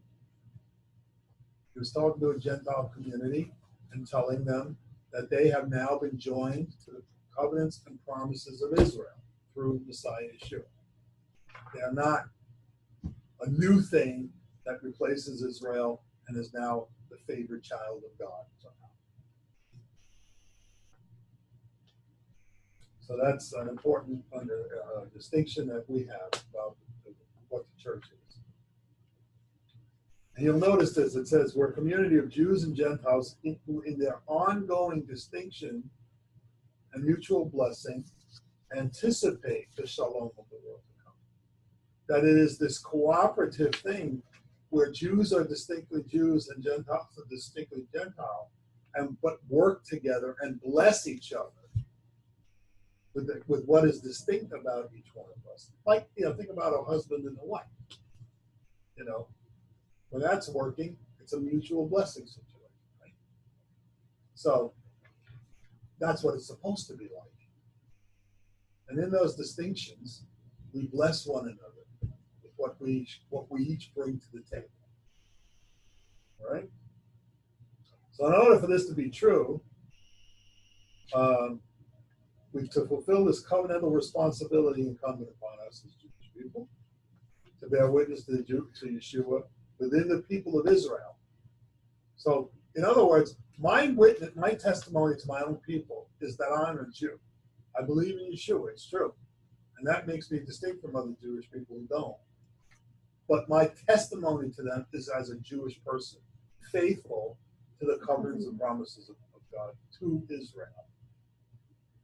He was talking to a Gentile community and telling them that they have now been joined to the covenants and promises of Israel through Messiah Yisrael. They are not a new thing that replaces Israel and is now the favored child of God somehow. So that's an important distinction that we have about what the church is. And you'll notice this, it says, we're a community of Jews and Gentiles who in their ongoing distinction and mutual blessing anticipate the shalom of the world to come. That it is this cooperative thing where Jews are distinctly Jews and Gentiles are distinctly Gentile, but work together and bless each other with what is distinct about each one of us. Like, think about a husband and a wife. When that's working, it's a mutual blessing situation, right? So that's what it's supposed to be like. And in those distinctions, we bless one another with what we each bring to the table. All right? So in order for this to be true, to fulfill this covenantal responsibility incumbent upon us as Jewish people, to bear witness to Yeshua within the people of Israel. So, in other words, my testimony to my own people is that I'm a Jew. I believe in Yeshua, it's true. And that makes me distinct from other Jewish people who don't. But my testimony to them is as a Jewish person, faithful to the covenants and promises of God to Israel.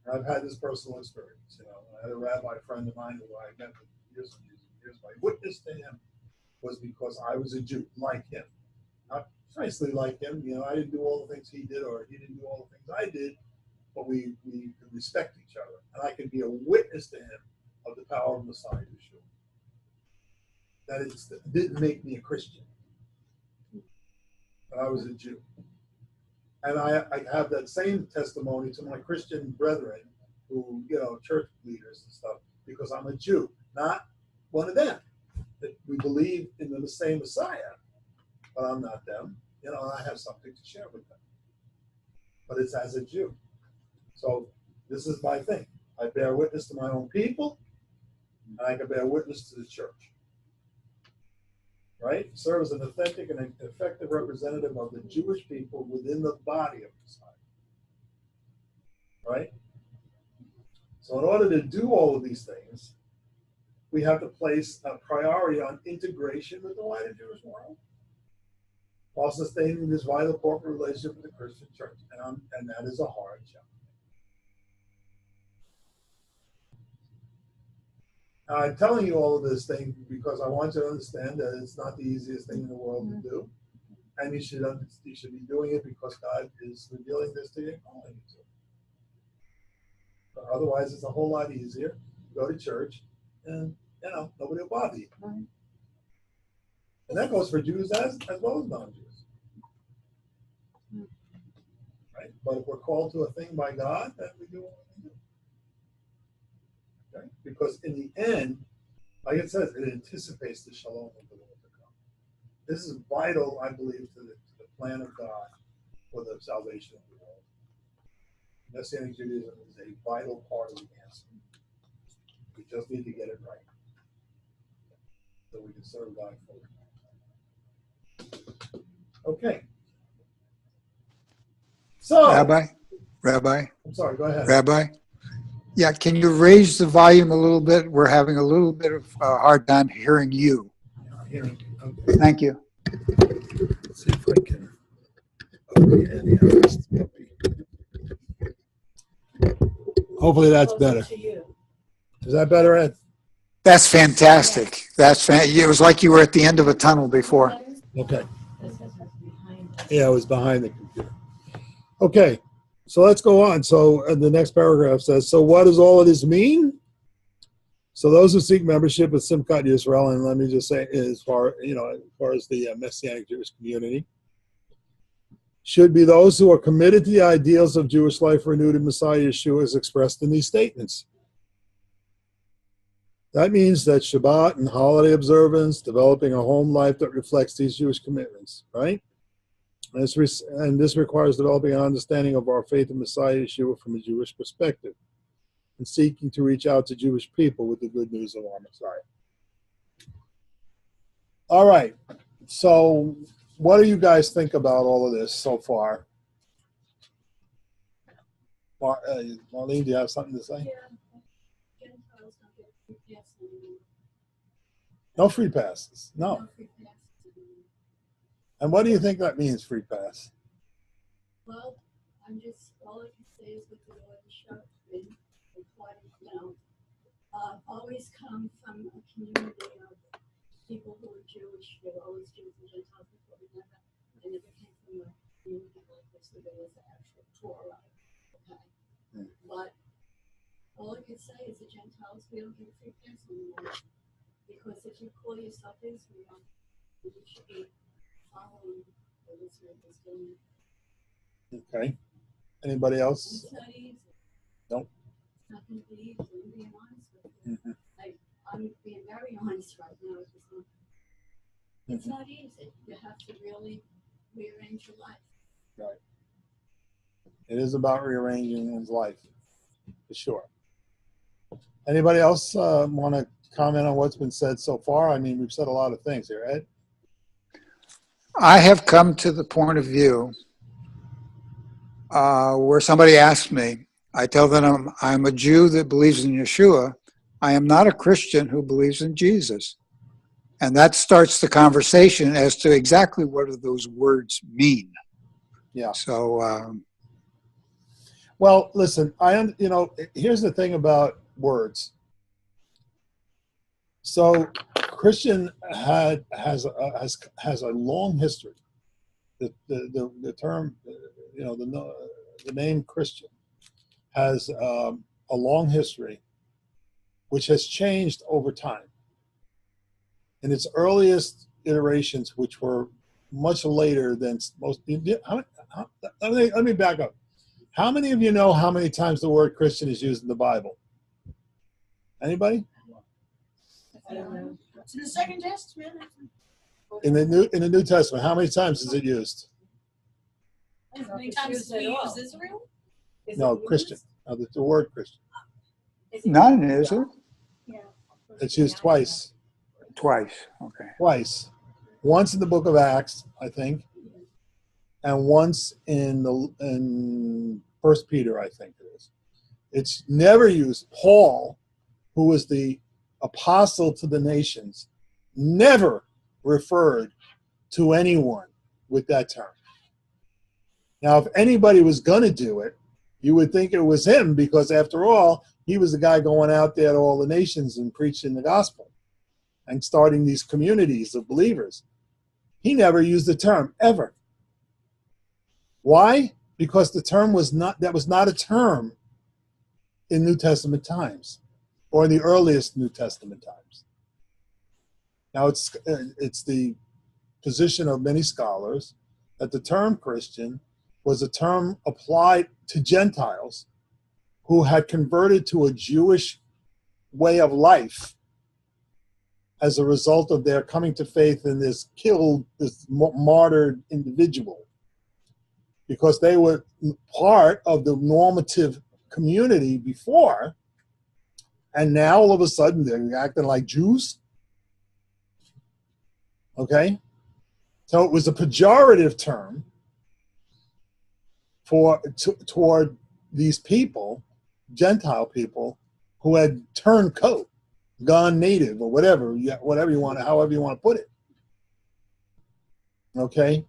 And I've had this personal experience. I had a rabbi friend of mine who I met with years and years and years. My witness to him was because I was a Jew, like him. Not nicely like him. You know, I didn't do all the things he did, or he didn't do all the things I did, but we could respect each other. And I could be a witness to him of the power of Messiah Yeshua. That it didn't make me a Christian, but I was a Jew. And I have that same testimony to my Christian brethren who, you know, church leaders and stuff, because I'm a Jew, not one of them. That we believe in the same Messiah, but I'm not them. You know, and I have something to share with them. But it's as a Jew. So this is my thing. I bear witness to my own people, and I can bear witness to the church. Right? Serve as an authentic and effective representative of the Jewish people within the body of Messiah. Right? So in order to do all of these things, we have to place a priority on integration with the wider Jewish world, while sustaining this vital corporate relationship with the Christian church. And that is a hard job. I'm telling you all of this thing because I want you to understand that it's not the easiest thing in the world to do. And you should be doing it because God is revealing this to you and calling you to it. But otherwise, it's a whole lot easier. Go to church and, you know, nobody will bother you. Right. And that goes for Jews as well as non-Jews. Right? But if we're called to a thing by God, then we do what we do. Okay? Because in the end, like it says, it anticipates the shalom of the world to come. This is vital, I believe, to the plan of God for the salvation of the world. Messianic Judaism is a vital part of the answer. We just need to get it right so we can serve God fully. Okay. So, Rabbi, I'm sorry, go ahead. Rabbi. Yeah, can you raise the volume a little bit? We're having a little bit of a hard time hearing you. Hearing. Okay. Thank you. Let's see if I can. Okay, anyhow, this puppy. Hopefully that's better. Is that better, Ed? That's fantastic. It was like you were at the end of a tunnel before. Okay. Yeah, I was behind the computer. Okay, so let's go on. So the next paragraph says, so what does all of this mean? So those who seek membership with Simchat Yisrael, and let me just say, as far as the Messianic Jewish community, should be those who are committed to the ideals of Jewish life renewed in Messiah Yeshua as expressed in these statements. That means that Shabbat and holiday observance, developing a home life that reflects these Jewish commitments, right? And this requires developing an understanding of our faith in Messiah Yeshua from a Jewish perspective and seeking to reach out to Jewish people with the good news of our Messiah. All right, so what do you guys think about all of this so far? Marlene, do you have something to say? No free passes. No. And what do you think that means, free pass? Well, all I can say is with the Lord shut and quiet down. Always come from a community of people who are Jewish. They were always Jews and Gentiles before we never. They never came from a community like this where there was an actual Torah. Okay. But all I can say is the Gentiles, we don't get free pass anymore. Because if you call yourself Israel, you should be following what Israel is doing. Okay. Anybody else? It's not easy. Nope. It's not going to be easy. I'm being honest with you. I'm being very honest right now. It's not easy. You have to really rearrange your life. Right. It is about rearranging one's life, for sure. Anybody else want to comment on what's been said so far? I mean, we've said a lot of things here, Ed. I have come to the point of view where somebody asks me, I tell them I'm a Jew that believes in Yeshua. I am not a Christian who believes in Jesus. And that starts the conversation as to exactly what do those words mean. Yeah. So, well, listen, here's the thing about words. So Christian has a long history The term, the name Christian has a long history, which has changed over time. In its earliest iterations, which were much later than most. Let me back up. How many of you know how many times the word Christian is used in the Bible? Anybody? It's in the second testament. In the New Testament, how many times is it used? How many times do we use Israel? No, Christian. No, the word Christian. None, is it? It's used twice. Twice. Okay. Twice. Once in the book of Acts, I think, and once in First Peter, I think it is. It's never used. Paul, who was the apostle to the nations, never referred to anyone with that term. Now, if anybody was going to do it, you would think it was him, because after all, he was the guy going out there to all the nations and preaching the gospel and starting these communities of believers. He never used the term, ever. Why? Because the term was not a term in New Testament times, or in the earliest New Testament times. Now, it's the position of many scholars that the term Christian was a term applied to Gentiles who had converted to a Jewish way of life as a result of their coming to faith in this martyred individual, because they were part of the normative community before, and now all of a sudden they're acting like Jews. Okay? So it was a pejorative term toward these people, Gentile people, who had turned coat, gone native, or whatever you want, however you want to put it. Okay?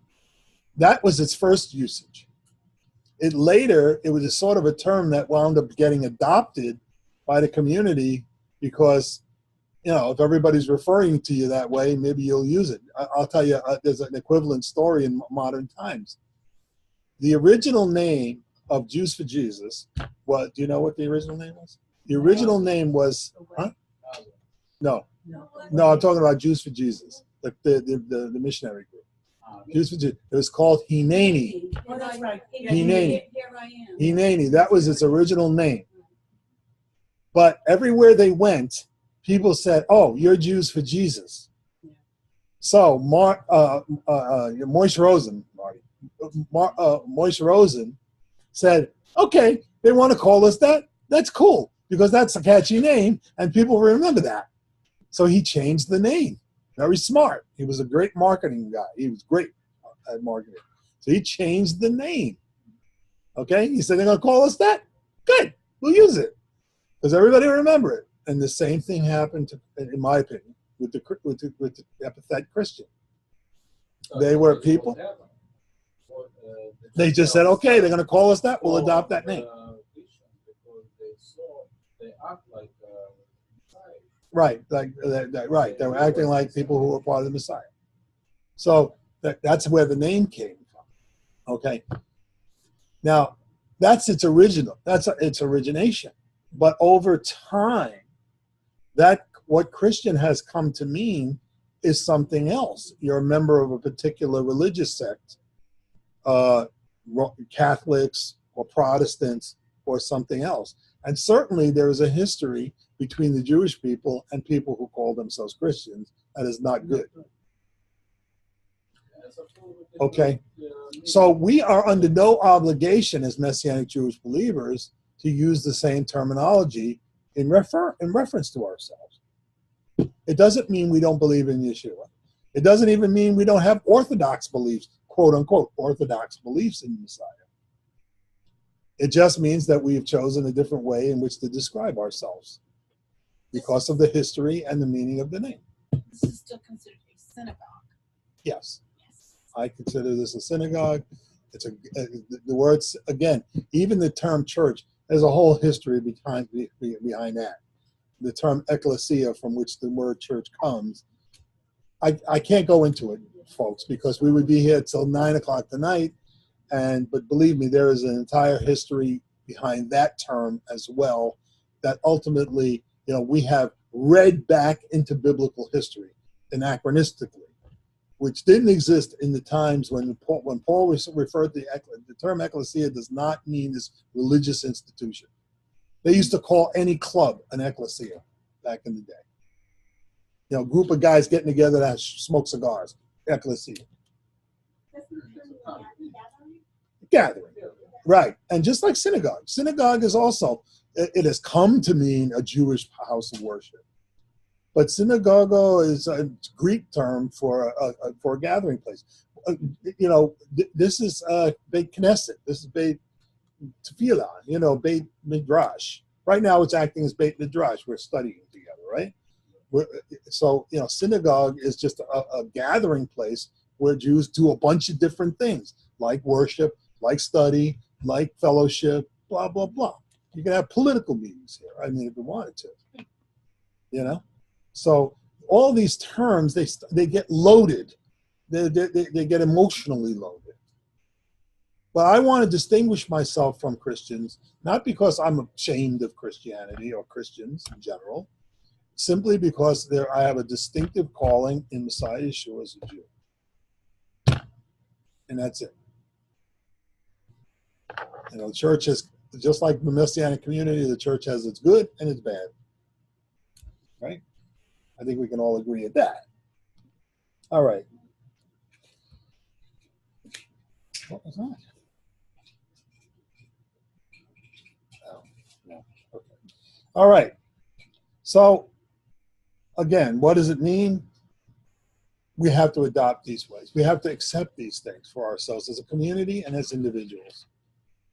That was its first usage. It was a sort of a term that wound up getting adopted by the community because, if everybody's referring to you that way, maybe you'll use it. I'll tell you, there's an equivalent story in modern times. The original name of Jews for Jesus, do you know what the original name was? The original name was, No, I'm talking about Jews for Jesus, the missionary group. Jews for Jesus. It was called Hineni. Oh, that's right. Hineni. Here I am. Hineni. That was its original name. But everywhere they went, people said, "Oh, you're Jews for Jesus." So Moishe Rosen, Moishe Rosen said, "Okay, they want to call us that. That's cool, because that's a catchy name, and people remember that." So he changed the name. Very smart. He was a great marketing guy. He was great at marketing. So he changed the name. Okay? He said, they're going to call us that? Good. We'll use it. Because everybody will remember it. And the same thing happened, in my opinion, with the epithet Christian. They were people. They just said, okay, they're going to call us that. We'll adopt that name. They act like Right, right. They were acting like people who were part of the Messiah. So that's where the name came from. Okay. Now, that's its origination. But over time, what Christian has come to mean is something else. You're a member of a particular religious sect, Catholics or Protestants or something else. And certainly there is a history between the Jewish people and people who call themselves Christians that is not good. Okay? So we are under no obligation as Messianic Jewish believers to use the same terminology in reference to ourselves. It doesn't mean we don't believe in Yeshua. It doesn't even mean we don't have orthodox beliefs, quote unquote, orthodox beliefs in the Messiah. It just means that we have chosen a different way in which to describe ourselves because of the history and the meaning of the name. This is still considered a synagogue. Yes. I consider this a synagogue. It's the words, again, even the term church, there's a whole history behind that. The term ecclesia, from which the word church comes, I can't go into it, folks, because we would be here till 9 o'clock tonight. But believe me, there is an entire history behind that term as well, that ultimately, we have read back into biblical history anachronistically, which didn't exist in the times when Paul referred to the term ecclesia does not mean this religious institution. They used to call any club an ecclesia back in the day. A group of guys getting together that smoke cigars, ecclesia. Gathering, right. And just like synagogue is also, it has come to mean a Jewish house of worship. But synagogue is a Greek term for a gathering place. This is Beit Knesset. This is Beit Tefillah, Beit Midrash. Right now it's acting as Beit Midrash. We're studying together, right? So, synagogue is just a gathering place where Jews do a bunch of different things, like worship, like study, like fellowship, blah, blah, blah. You can have political meetings here, if you wanted to, So all these terms, they get loaded. They get emotionally loaded. But I want to distinguish myself from Christians, not because I'm ashamed of Christianity or Christians in general, simply because I have a distinctive calling in Messiah Yeshua as a Jew. And that's it. The church is, just like the Messianic community, the church has its good and its bad. Right? I think we can all agree at that. All right. What was that? Oh, no. Okay. All right. So, again, what does it mean? We have to adopt these ways. We have to accept these things for ourselves as a community and as individuals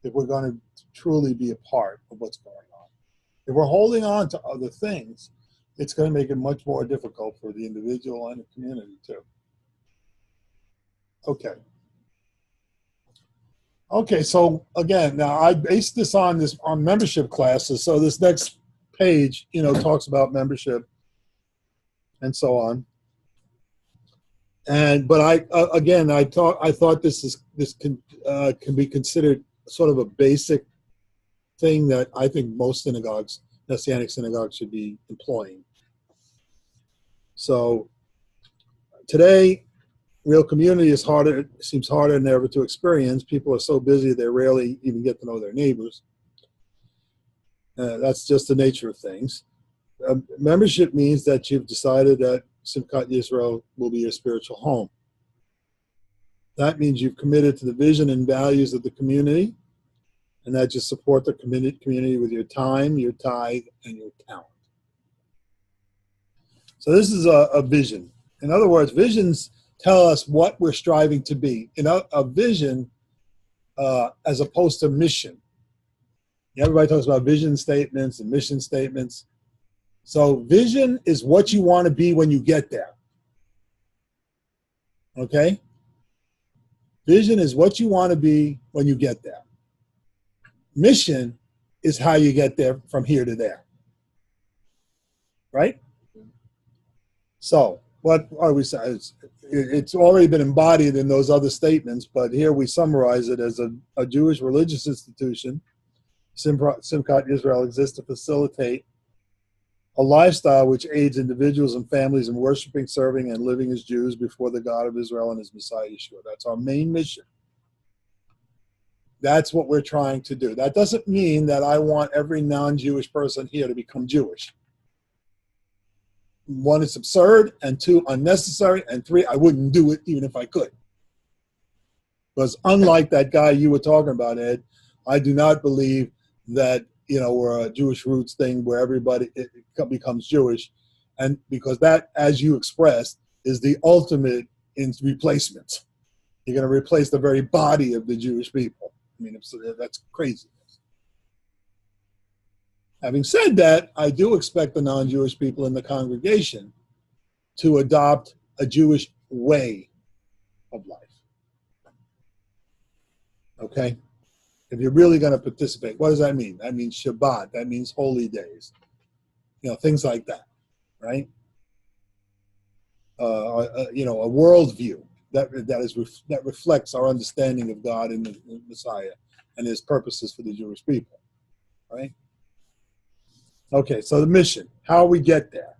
if we're going to truly be a part of what's going on. If we're holding on to other things, it's going to make it much more difficult for the individual and the community too. Okay, so again, now I based this on membership classes. So this next page, talks about membership and so on. But I thought this can be considered sort of a basic thing that I think most synagogues, Messianic synagogues, should be employing. So today, real community seems harder than ever to experience. People are so busy they rarely even get to know their neighbors. That's just the nature of things. Membership means that you've decided that Simchat Yisrael will be your spiritual home. That means you've committed to the vision and values of the community, and that you support the community with your time, your tithe, and your talent. So this is a vision. In other words, visions tell us what we're striving to be. A vision, as opposed to mission. Everybody talks about vision statements and mission statements. So vision is what you want to be when you get there. Okay? Vision is what you want to be when you get there. Mission is how you get there from here to there. Right? So, what are we saying? It's already been embodied in those other statements, but here we summarize it as a Jewish religious institution. Simchat Yisrael exists to facilitate a lifestyle which aids individuals and families in worshiping, serving, and living as Jews before the God of Israel and his Messiah Yeshua. That's our main mission. That's what we're trying to do. That doesn't mean that I want every non-Jewish person here to become Jewish. One, it's absurd, and two, unnecessary, and three, I wouldn't do it even if I could. Because unlike that guy you were talking about, Ed, I do not believe that we're a Jewish roots thing where everybody becomes Jewish, and because that, as you expressed, is the ultimate in replacement. You're going to replace the very body of the Jewish people. I mean, that's crazy. Having said that, I do expect the non-Jewish people in the congregation to adopt a Jewish way of life. Okay? If you're really going to participate, what does that mean? That means Shabbat. That means holy days. Things like that, right? a worldview that reflects our understanding of God and the Messiah and His purposes for the Jewish people, right? Okay, so the mission, how we get there.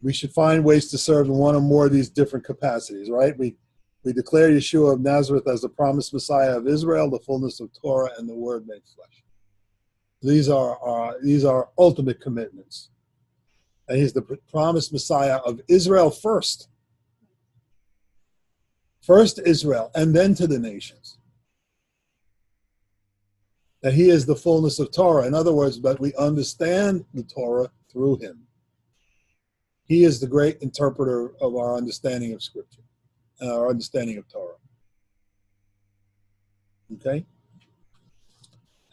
We should find ways to serve in one or more of these different capacities, right? We declare Yeshua of Nazareth as the promised Messiah of Israel, the fullness of Torah, and the Word made flesh. These are ultimate commitments. And He's the promised Messiah of Israel first. First Israel, and then to the nations. That He is the fullness of Torah. In other words, that we understand the Torah through Him. He is the great interpreter of our understanding of Scripture, our understanding of Torah. Okay?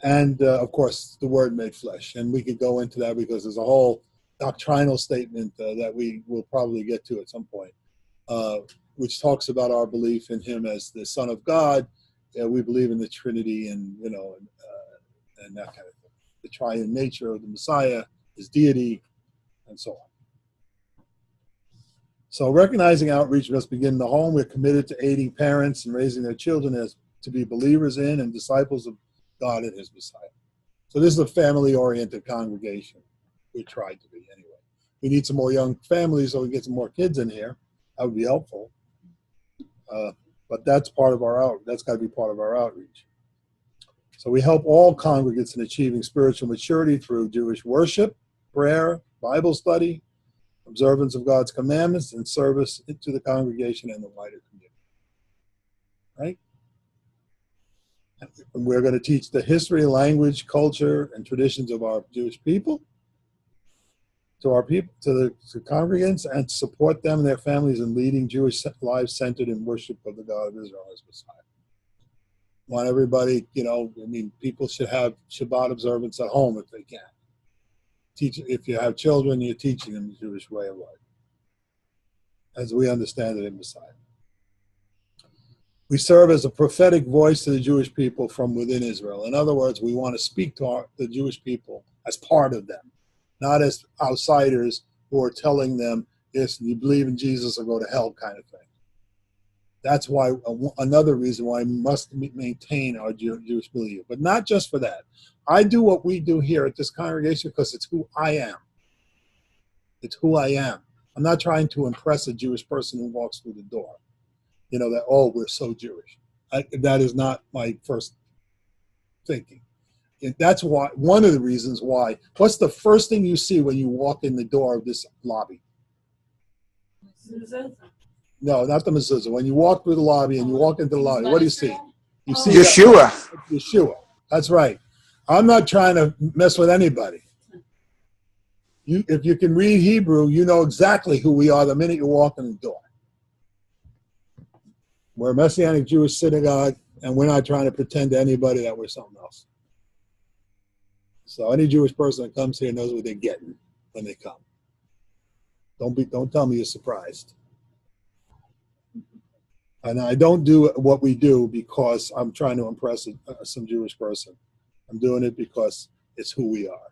And, of course, the Word made flesh. And we could go into that because there's a whole doctrinal statement that we will probably get to at some point, which talks about our belief in Him as the Son of God. We believe in the Trinity and that kind of thing. The triune nature of the Messiah, His deity, and so on. So recognizing outreach must begin in the home. We're committed to aiding parents and raising their children as to be believers in and disciples of God and His Messiah. So this is a family-oriented congregation. We tried to be anyway. We need some more young families so we get some more kids in here. That would be helpful. But that's part of our that's got to be part of our outreach. So we help all congregants in achieving spiritual maturity through Jewish worship, prayer, Bible study, observance of God's commandments, and service to the congregation and the wider community. Right? And we're going to teach the history, language, culture, and traditions of our Jewish people to our people, to congregants, and support them and their families in leading Jewish lives centered in worship of the God of Israel as Messiah. Want everybody, people should have Shabbat observance at home if they can. If you have children, you're teaching them the Jewish way of life, as we understand it in Messiah. We serve as a prophetic voice to the Jewish people from within Israel. In other words, we want to speak to the Jewish people as part of them, not as outsiders who are telling them, yes, you believe in Jesus or go to hell kind of thing. That's why another reason why we must maintain our Jewish belief. But not just for that. I do what we do here at this congregation because it's who I am. It's who I am. I'm not trying to impress a Jewish person who walks through the door. We're so Jewish. That is not my first thinking. That's why, one of the reasons why. What's the first thing you see when you walk in the door of this lobby? No, not the mezuzah. When you walk through the lobby and you walk into the lobby, what do you see? You see Yeshua. Yeshua. That's right. I'm not trying to mess with anybody. If you can read Hebrew, you know exactly who we are the minute you walk in the door. We're a Messianic Jewish Synagogue, and we're not trying to pretend to anybody that we're something else. So any Jewish person that comes here knows what they're getting when they come. Don't tell me you're surprised. And I don't do what we do because I'm trying to impress some Jewish person. I'm doing it because it's who we are.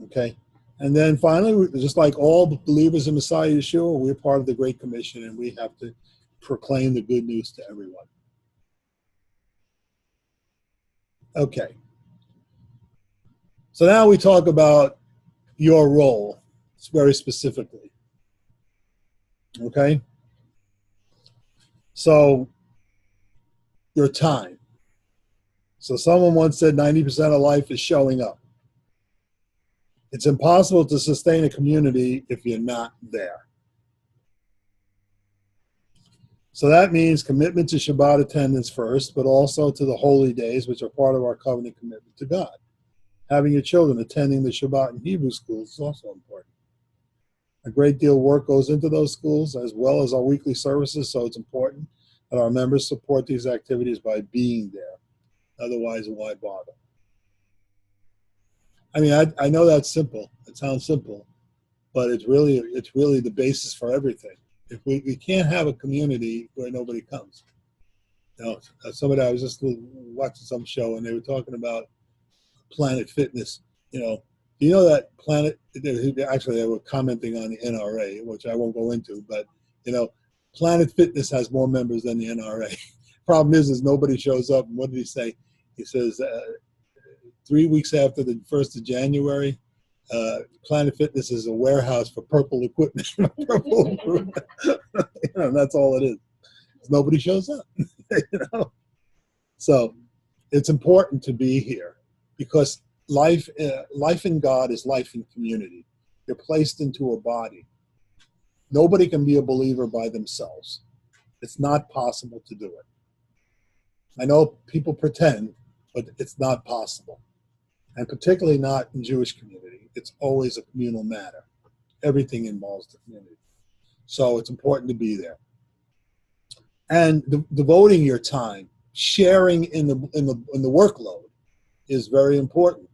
Okay? And then finally, just like all believers in Messiah Yeshua, we're part of the Great Commission, and we have to proclaim the good news to everyone. Okay. So now we talk about your role, very specifically. Okay? So, your time. So someone once said 90% of life is showing up. It's impossible to sustain a community if you're not there. So that means commitment to Shabbat attendance first, but also to the holy days, which are part of our covenant commitment to God. Having your children attending the Shabbat and Hebrew schools is also important. A great deal of work goes into those schools, as well as our weekly services, so it's important that our members support these activities by being there. Otherwise, why bother? I mean, I know that's simple. It sounds simple, but it's really the basis for everything. If we can't have a community where nobody comes. I was just watching some show, and they were talking about Planet Fitness, You know that Planet, actually they were commenting on the NRA, which I won't go into, but Planet Fitness has more members than the NRA. Problem is nobody shows up. And what did he say? He says 3 weeks after the 1st of January, Planet Fitness is a warehouse for purple equipment. That's all it is. Nobody shows up. So it's important to be here because life in God is life in community. You're placed into a body. Nobody can be a believer by themselves. It's not possible to do it. I know people pretend, but it's not possible. And particularly not in Jewish community. It's always a communal matter. Everything involves the community. So it's important to be there. And devoting your time, sharing in the workload is very important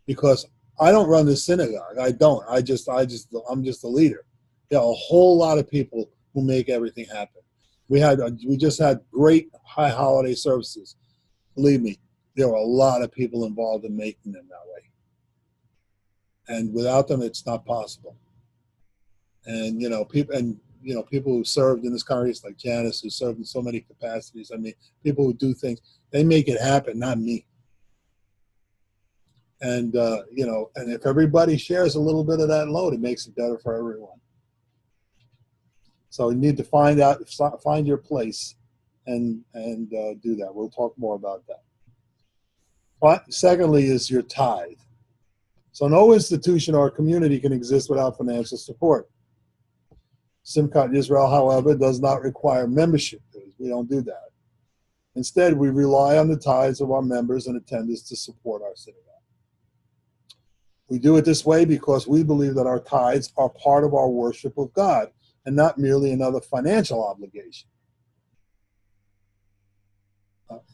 because I don't run the synagogue. I don't. I'm just a leader. There are a whole lot of people who make everything happen. We just had great high holiday services. Believe me, there were a lot of people involved in making them that way. And without them, it's not possible. And people who served in this congregation, like Janice, who served in so many capacities. I mean, people who do things, they make it happen, not me. And and if everybody shares a little bit of that load, it makes it better for everyone. So you need to find your place, and do that. We'll talk more about that. But secondly, is your tithe. So no institution or community can exist without financial support. Simchat Yisrael, however, does not require membership dues. We don't do that. Instead, we rely on the tithes of our members and attendants to support our synagogue. We do it this way because we believe that our tithes are part of our worship of God and not merely another financial obligation.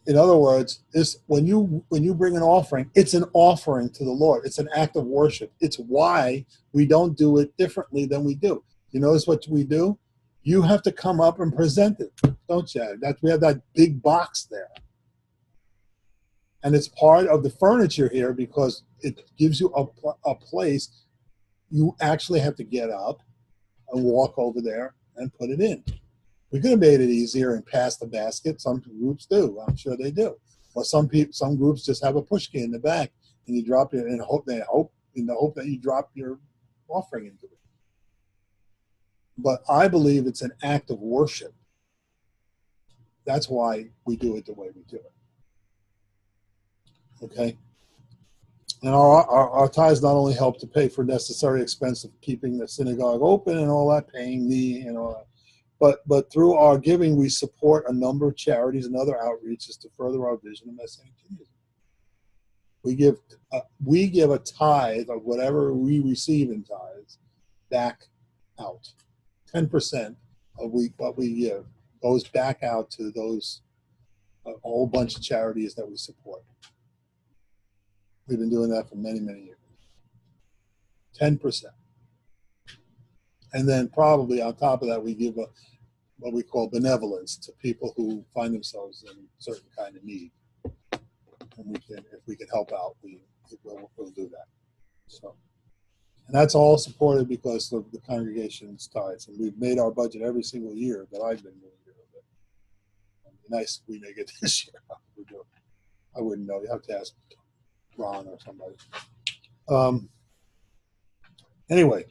In other words, when you bring an offering, it's an offering to the Lord. It's an act of worship. It's why we don't do it differently than we do. You notice what we do? You have to come up and present it, don't you? We have that big box there. And it's part of the furniture here because it gives you a place. You actually have to get up and walk over there and put it in. We could have made it easier and pass the basket. Some groups do. I'm sure they do. Or some groups just have a pushkin in the back, and you drop it in the hope that you drop your offering into it. But I believe it's an act of worship. That's why we do it the way we do it. Okay? And our tithes not only help to pay for necessary expense of keeping the synagogue open and all that, paying and all that, but through our giving, we support a number of charities and other outreaches to further our vision of Messianic Judaism. We give a tithe of whatever we receive in tithes back out. 10% of what we give goes back out to those a whole bunch of charities that we support. We've been doing that for many, many years. 10%. And then probably on top of that, we give what we call benevolence to people who find themselves in certain kind of need. And if we can help out, we'll do that. So, and that's all supported because of the congregation's tithes. And we've made our budget every single year that I've been doing it. It'd be nice if we make it this year. I wouldn't know. You have to ask Ron or somebody. Anyway.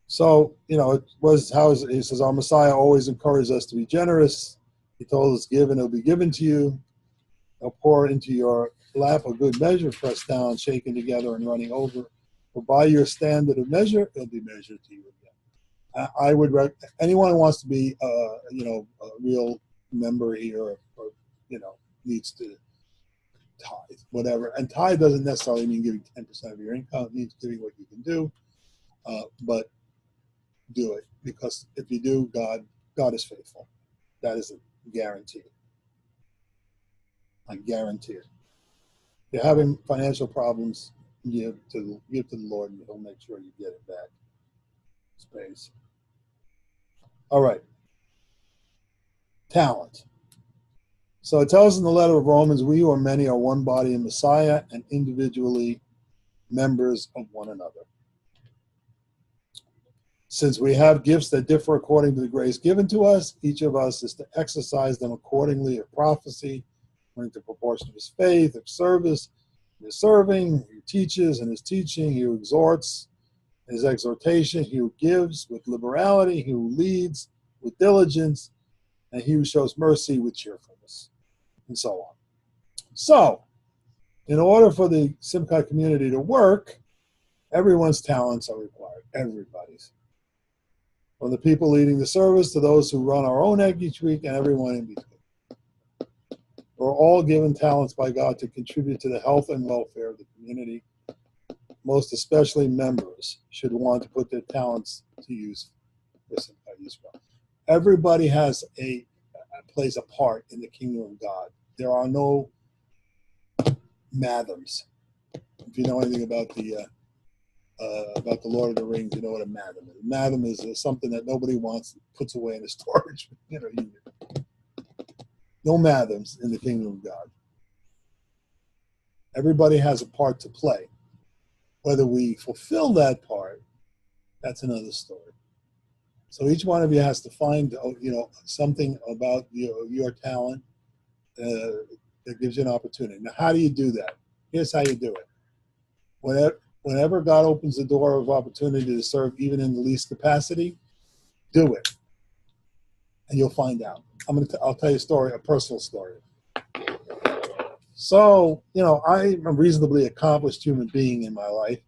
So, it was he says, our Messiah always encouraged us to be generous. He told us, give and it'll be given to you. He'll pour into your lap a good measure, pressed down, shaken together, and running over. For by your standard of measure, it'll be measured to you again. I would anyone who wants to be, a real member here, or needs to tithe, whatever. And tithe doesn't necessarily mean giving 10% of your income. It means giving what you can do, but do it, because if you do, God is faithful. That is a guarantee. I guarantee it. If you're having financial problems, give to the Lord, and He'll make sure you get it back. Space. All right. Talent. So it tells in the letter of Romans, we who are many are one body in Messiah and individually members of one another. Since we have gifts that differ according to the grace given to us, each of us is to exercise them accordingly. Of prophecy, according to proportion of his faith; of service, in his serving; he who teaches in his teaching; he who exhorts in his exhortation; he who gives with liberality; he who leads with diligence; and he who shows mercy with cheerfulness, and so on. So, in order for the Simchat community to work, everyone's talents are required. Everybody's. From the people leading the service to those who run our own egg each week and everyone in between. We're all given talents by God to contribute to the health and welfare of the community. Most especially members should want to put their talents to use for Simchat Yisrael. Everybody plays a part in the kingdom of God. There are no madams. If you know anything about the Lord of the Rings, you know what a madam is. A madam is something that nobody wants, puts away in a storage unit. No madams in the kingdom of God. Everybody has a part to play. Whether we fulfill that part, that's another story. So each one of you has to find, something about your talent that gives you an opportunity. Now, how do you do that? Here's how you do it. Whenever God opens the door of opportunity to serve, even in the least capacity, do it, and you'll find out. I'll tell you a story, a personal story. So, I'm a reasonably accomplished human being in my life,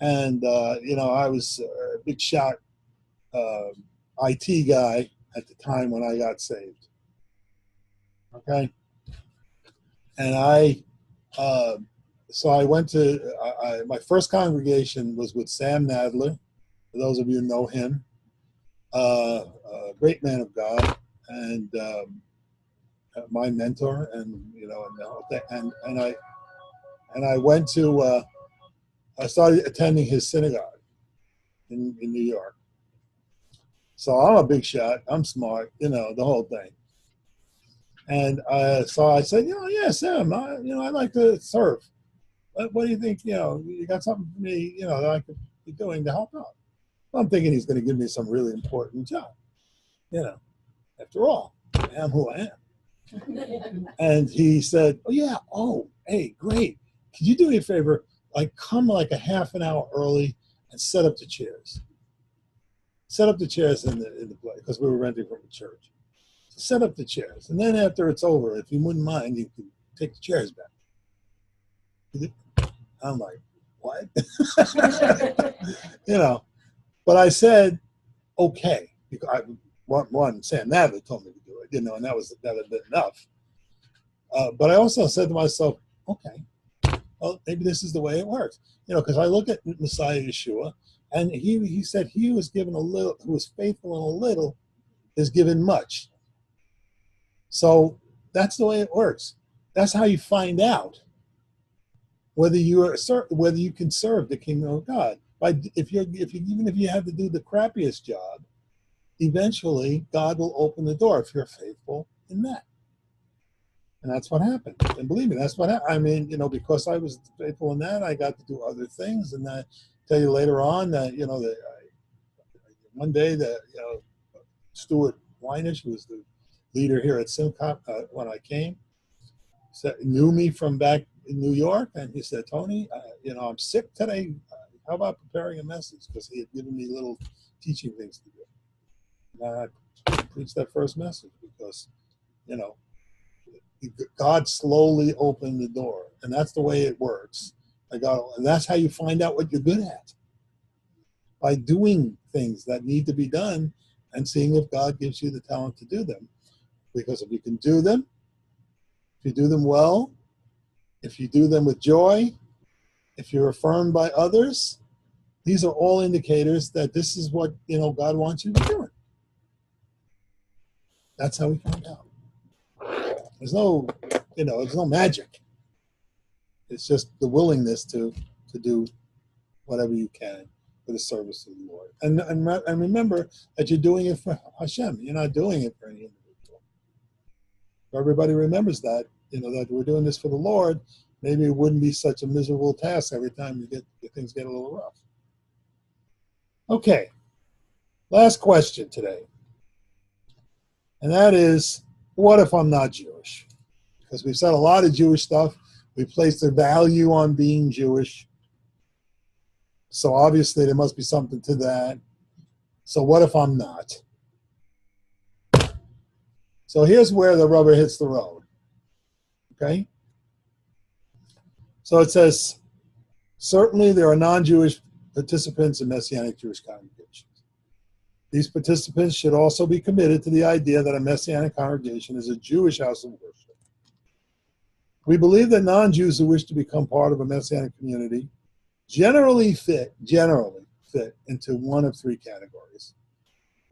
and I was a big shot IT guy at the time when I got saved. Okay, and so I went to my first congregation was with Sam Nadler. For those of you who know him, a great man of God, and my mentor, and I went to I started attending his synagogue in New York. So I'm a big shot. I'm smart, the whole thing. And so I said, yeah, Sam, I'd like to serve. What do you think? You got something for me, that I could be doing to help out. Well, I'm thinking he's going to give me some really important job. After all, I am who I am. And he said, hey, great. Could you do me a favor? Come like a half an hour early and set up the chairs. Set up the chairs in the place, because we were renting from the church. So set up the chairs. And then after it's over, if you wouldn't mind, you can take the chairs back. I'm like, what? But I said, okay. Because one, Sam Nadler told me to do it, and that had been enough. But I also said to myself, okay, well, maybe this is the way it works. Because I look at Messiah Yeshua, and he said he was given a little, who was faithful in a little, is given much. So that's the way it works. That's how you find out whether you can serve the kingdom of God. Even if you have to do the crappiest job, eventually God will open the door if you're faithful in that. And that's what happened. And believe me, that's what happened. Because I was faithful in that, I got to do other things. And I tell you later on that, one day that, Stuart Weinish, who was the leader here at Simchat when I came, knew me from back in New York. And he said, Tony, I'm sick today. How about preparing a message? Because he had given me little teaching things to do. And I preached that first message because, God slowly opened the door, and that's the way it works. And that's how you find out what you're good at, by doing things that need to be done and seeing if God gives you the talent to do them. Because if you can do them, if you do them well, if you do them with joy, if you're affirmed by others, these are all indicators that this is what God wants you to be doing. That's how we find out. There's no magic. It's just the willingness to do whatever you can for the service of the Lord. And remember that you're doing it for Hashem. You're not doing it for any individual. everybody remembers that, that we're doing this for the Lord, maybe it wouldn't be such a miserable task every time things get a little rough. Okay, last question today. And that is, what if I'm not Jewish? Because we've said a lot of Jewish stuff. We place a value on being Jewish. So obviously there must be something to that. So what if I'm not? So here's where the rubber hits the road. Okay? So it says, certainly there are non-Jewish participants in Messianic Jewish congregations. These participants should also be committed to the idea that a Messianic congregation is a Jewish house of worship. We believe that non-Jews who wish to become part of a Messianic community generally fit into one of three categories.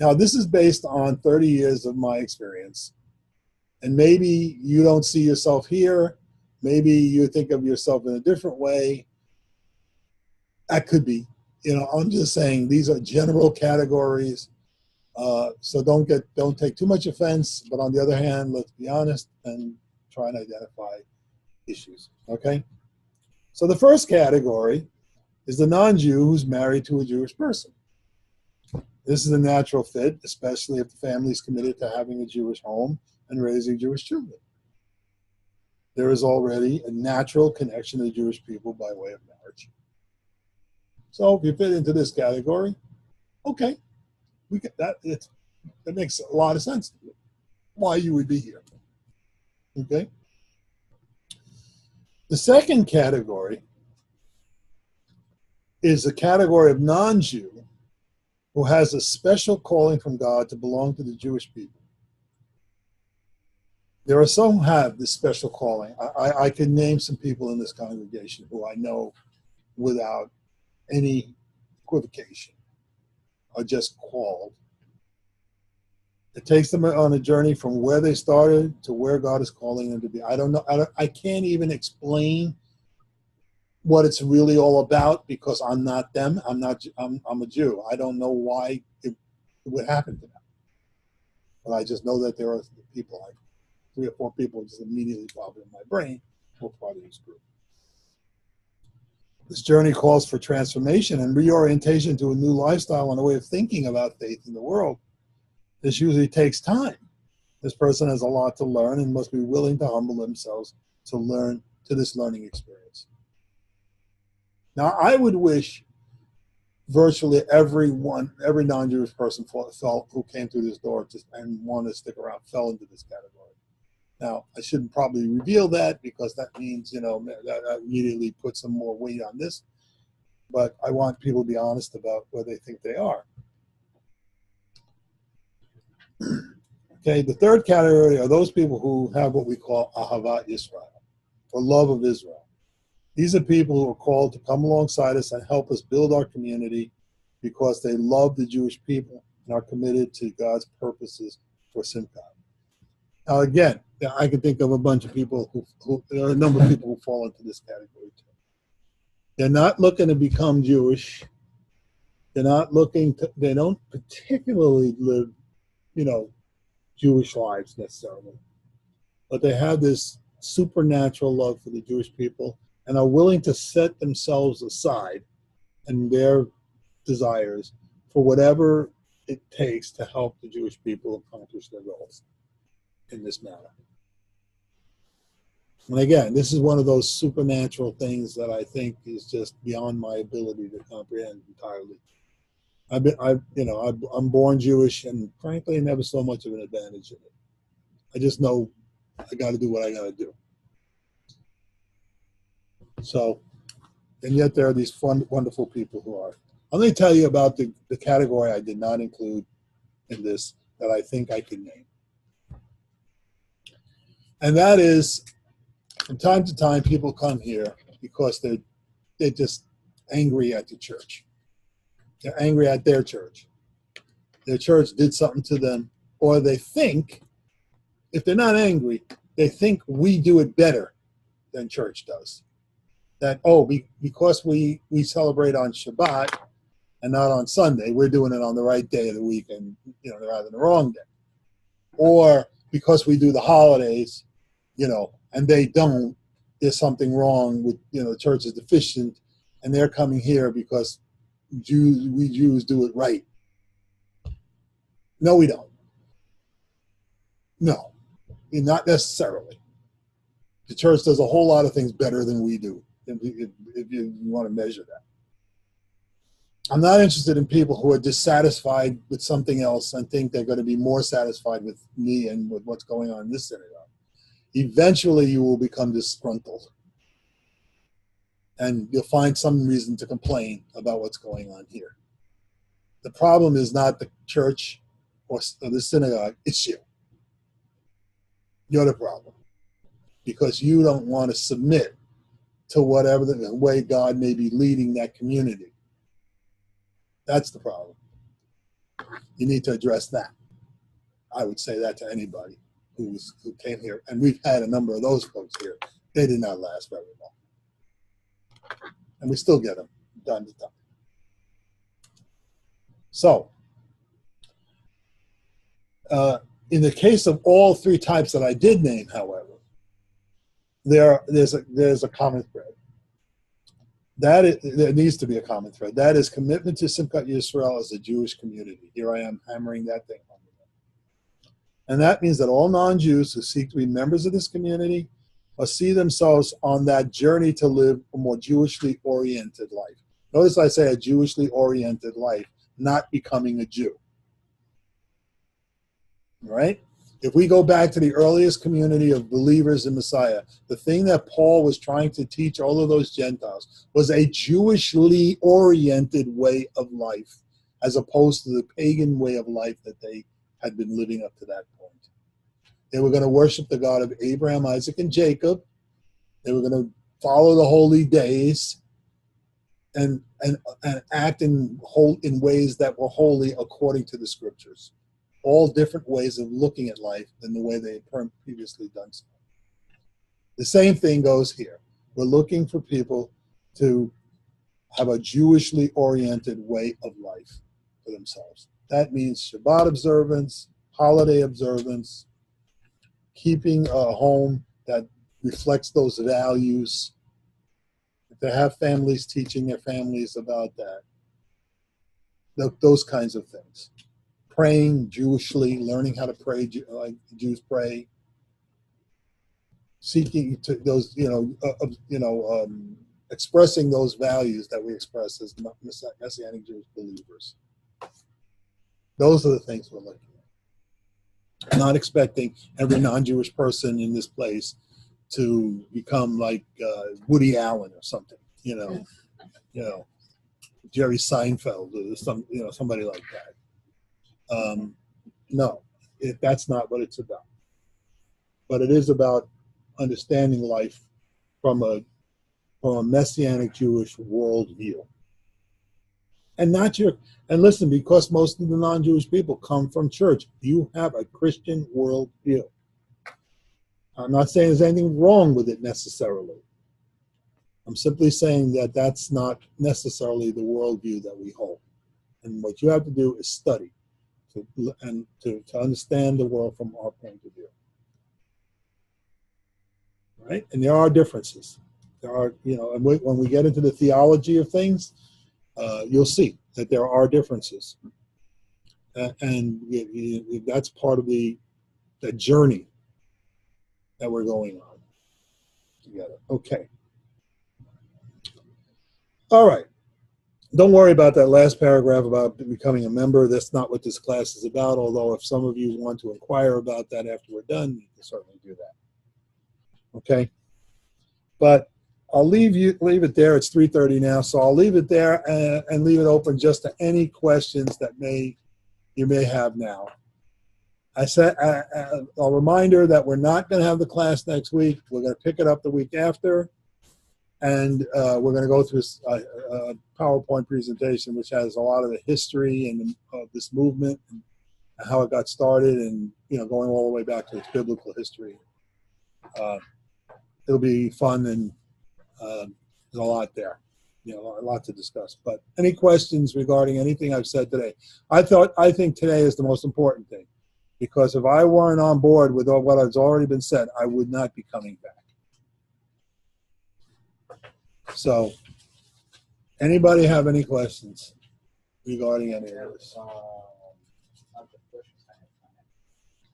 Now, this is based on 30 years of my experience. And maybe you don't see yourself here. Maybe you think of yourself in a different way. That could be. I'm just saying these are general categories. So don't take too much offense. But on the other hand, let's be honest and try and identify issues. Okay? So the first category is the non-Jew who's married to a Jewish person. This is a natural fit, especially if the family is committed to having a Jewish home and raising Jewish children. There is already a natural connection to Jewish people by way of marriage. So if you fit into this category, okay, we get that. That makes a lot of sense why you would be here. Okay. The second category is a category of non-Jew who has a special calling from God to belong to the Jewish people. There are some who have this special calling. I can name some people in this congregation who I know without any equivocation are just called. It takes them on a journey from where they started to where God is calling them to be. I don't know. I can't even explain what it's really all about because I'm not them. I'm a Jew. I don't know why it would happen to them. But I just know that there are people, like 3 or 4 people just immediately pop in my brain who are part of this group. This journey calls for transformation and reorientation to a new lifestyle and a way of thinking about faith in the world. This usually takes time. This person has a lot to learn and must be willing to humble themselves to this learning experience. Now, I would wish virtually every non-Jewish person who came through this door and wanted to stick around fell into this category. Now, I shouldn't probably reveal that because that means, that immediately puts some more weight on this. But I want people to be honest about where they think they are. Okay, the third category are those people who have what we call Ahavat Yisrael, or love of Israel. These are people who are called to come alongside us and help us build our community because they love the Jewish people and are committed to God's purposes for Simchat. Now, again, I can think of a bunch of people there are a number of people who fall into this category too. They're not looking to become Jewish. They don't particularly live, Jewish lives necessarily. But they have this supernatural love for the Jewish people and are willing to set themselves aside and their desires for whatever it takes to help the Jewish people accomplish their goals in this manner. And again, this is one of those supernatural things that I think is just beyond my ability to comprehend entirely. I'm born Jewish, and frankly, never saw much of an advantage in it. I just know I got to do what I got to do. So, and yet there are these wonderful people who are. Let me tell you about the category I did not include in this that I think I can name. And that is, from time to time, people come here because they're just angry at the church. They're angry at their church. Their church did something to them, or they think, if they're not angry, they think we do it better than church does. That, because we celebrate on Shabbat and not on Sunday, we're doing it on the right day of the week and rather than the wrong day. Or because we do the holidays, and they don't, there's something wrong with, the church is deficient, and they're coming here because we Jews do it right. No, we don't. No, not necessarily. The church does a whole lot of things better than we do, if you want to measure that. I'm not interested in people who are dissatisfied with something else and think they're going to be more satisfied with me and with what's going on in this synagogue. Eventually, you will become disgruntled. And you'll find some reason to complain about what's going on here. The problem is not the church or the synagogue, it's you. You're the problem. Because you don't want to submit to whatever the way God may be leading that community. That's the problem. You need to address that. I would say that to anybody who came here. And we've had a number of those folks here. They did not last very long. And we still get them time to time. So, in the case of all three types that I did name, however, there's a common thread. There needs to be a common thread. That is commitment to Simchat Yisrael as a Jewish community. Here I am hammering that thing home. And that means that all non-Jews who seek to be members of this community must see themselves on that journey to live a more Jewishly oriented life. Notice I say a Jewishly oriented life, not becoming a Jew. Right? If we go back to the earliest community of believers in Messiah, the thing that Paul was trying to teach all of those Gentiles was a Jewishly oriented way of life, as opposed to the pagan way of life that they had been living up to that point. They were going to worship the God of Abraham, Isaac, and Jacob. They were going to follow the holy days and act in ways that were holy according to the scriptures. All different ways of looking at life than the way they had previously done so. The same thing goes here. We're looking for people to have a Jewishly oriented way of life for themselves. That means Shabbat observance, holiday observance, keeping a home that reflects those values. If they have families, teaching their families about that. Those kinds of things. Praying Jewishly, learning how to pray like Jews pray, seeking to those, expressing those values that we express as Messianic Jewish believers. Those are the things we're looking at. I'm not expecting every non-Jewish person in this place to become like Woody Allen or something, Jerry Seinfeld or somebody like that. No, that's not what it's about. But it is about understanding life from a Messianic Jewish worldview. And listen, because most of the non-Jewish people come from church, you have a Christian worldview. I'm not saying there's anything wrong with it necessarily. I'm simply saying that that's not necessarily the worldview that we hold. And what you have to do is study to understand the world from our point of view. Right? And there are differences. There are, and when we get into the theology of things, you'll see that there are differences. And that's part of the journey that we're going on together. Okay. All right. Don't worry about that last paragraph about becoming a member. That's not what this class is about, although if some of you want to inquire about that after we're done, you can certainly do that. Okay? But I'll leave it there. It's 3:30 now, so I'll leave it there and leave it open just to any questions that you may have now. I said a reminder that we're not going to have the class next week. We're going to pick it up the week after, and we're going to go through a PowerPoint presentation which has a lot of the history and of this movement and how it got started, and going all the way back to its biblical history. It'll be fun, and there's a lot there, a lot to discuss. But any questions regarding anything I've said today? I think today is the most important thing. Because if I weren't on board with all what has already been said, I would not be coming back. So, anybody have any questions regarding any of this?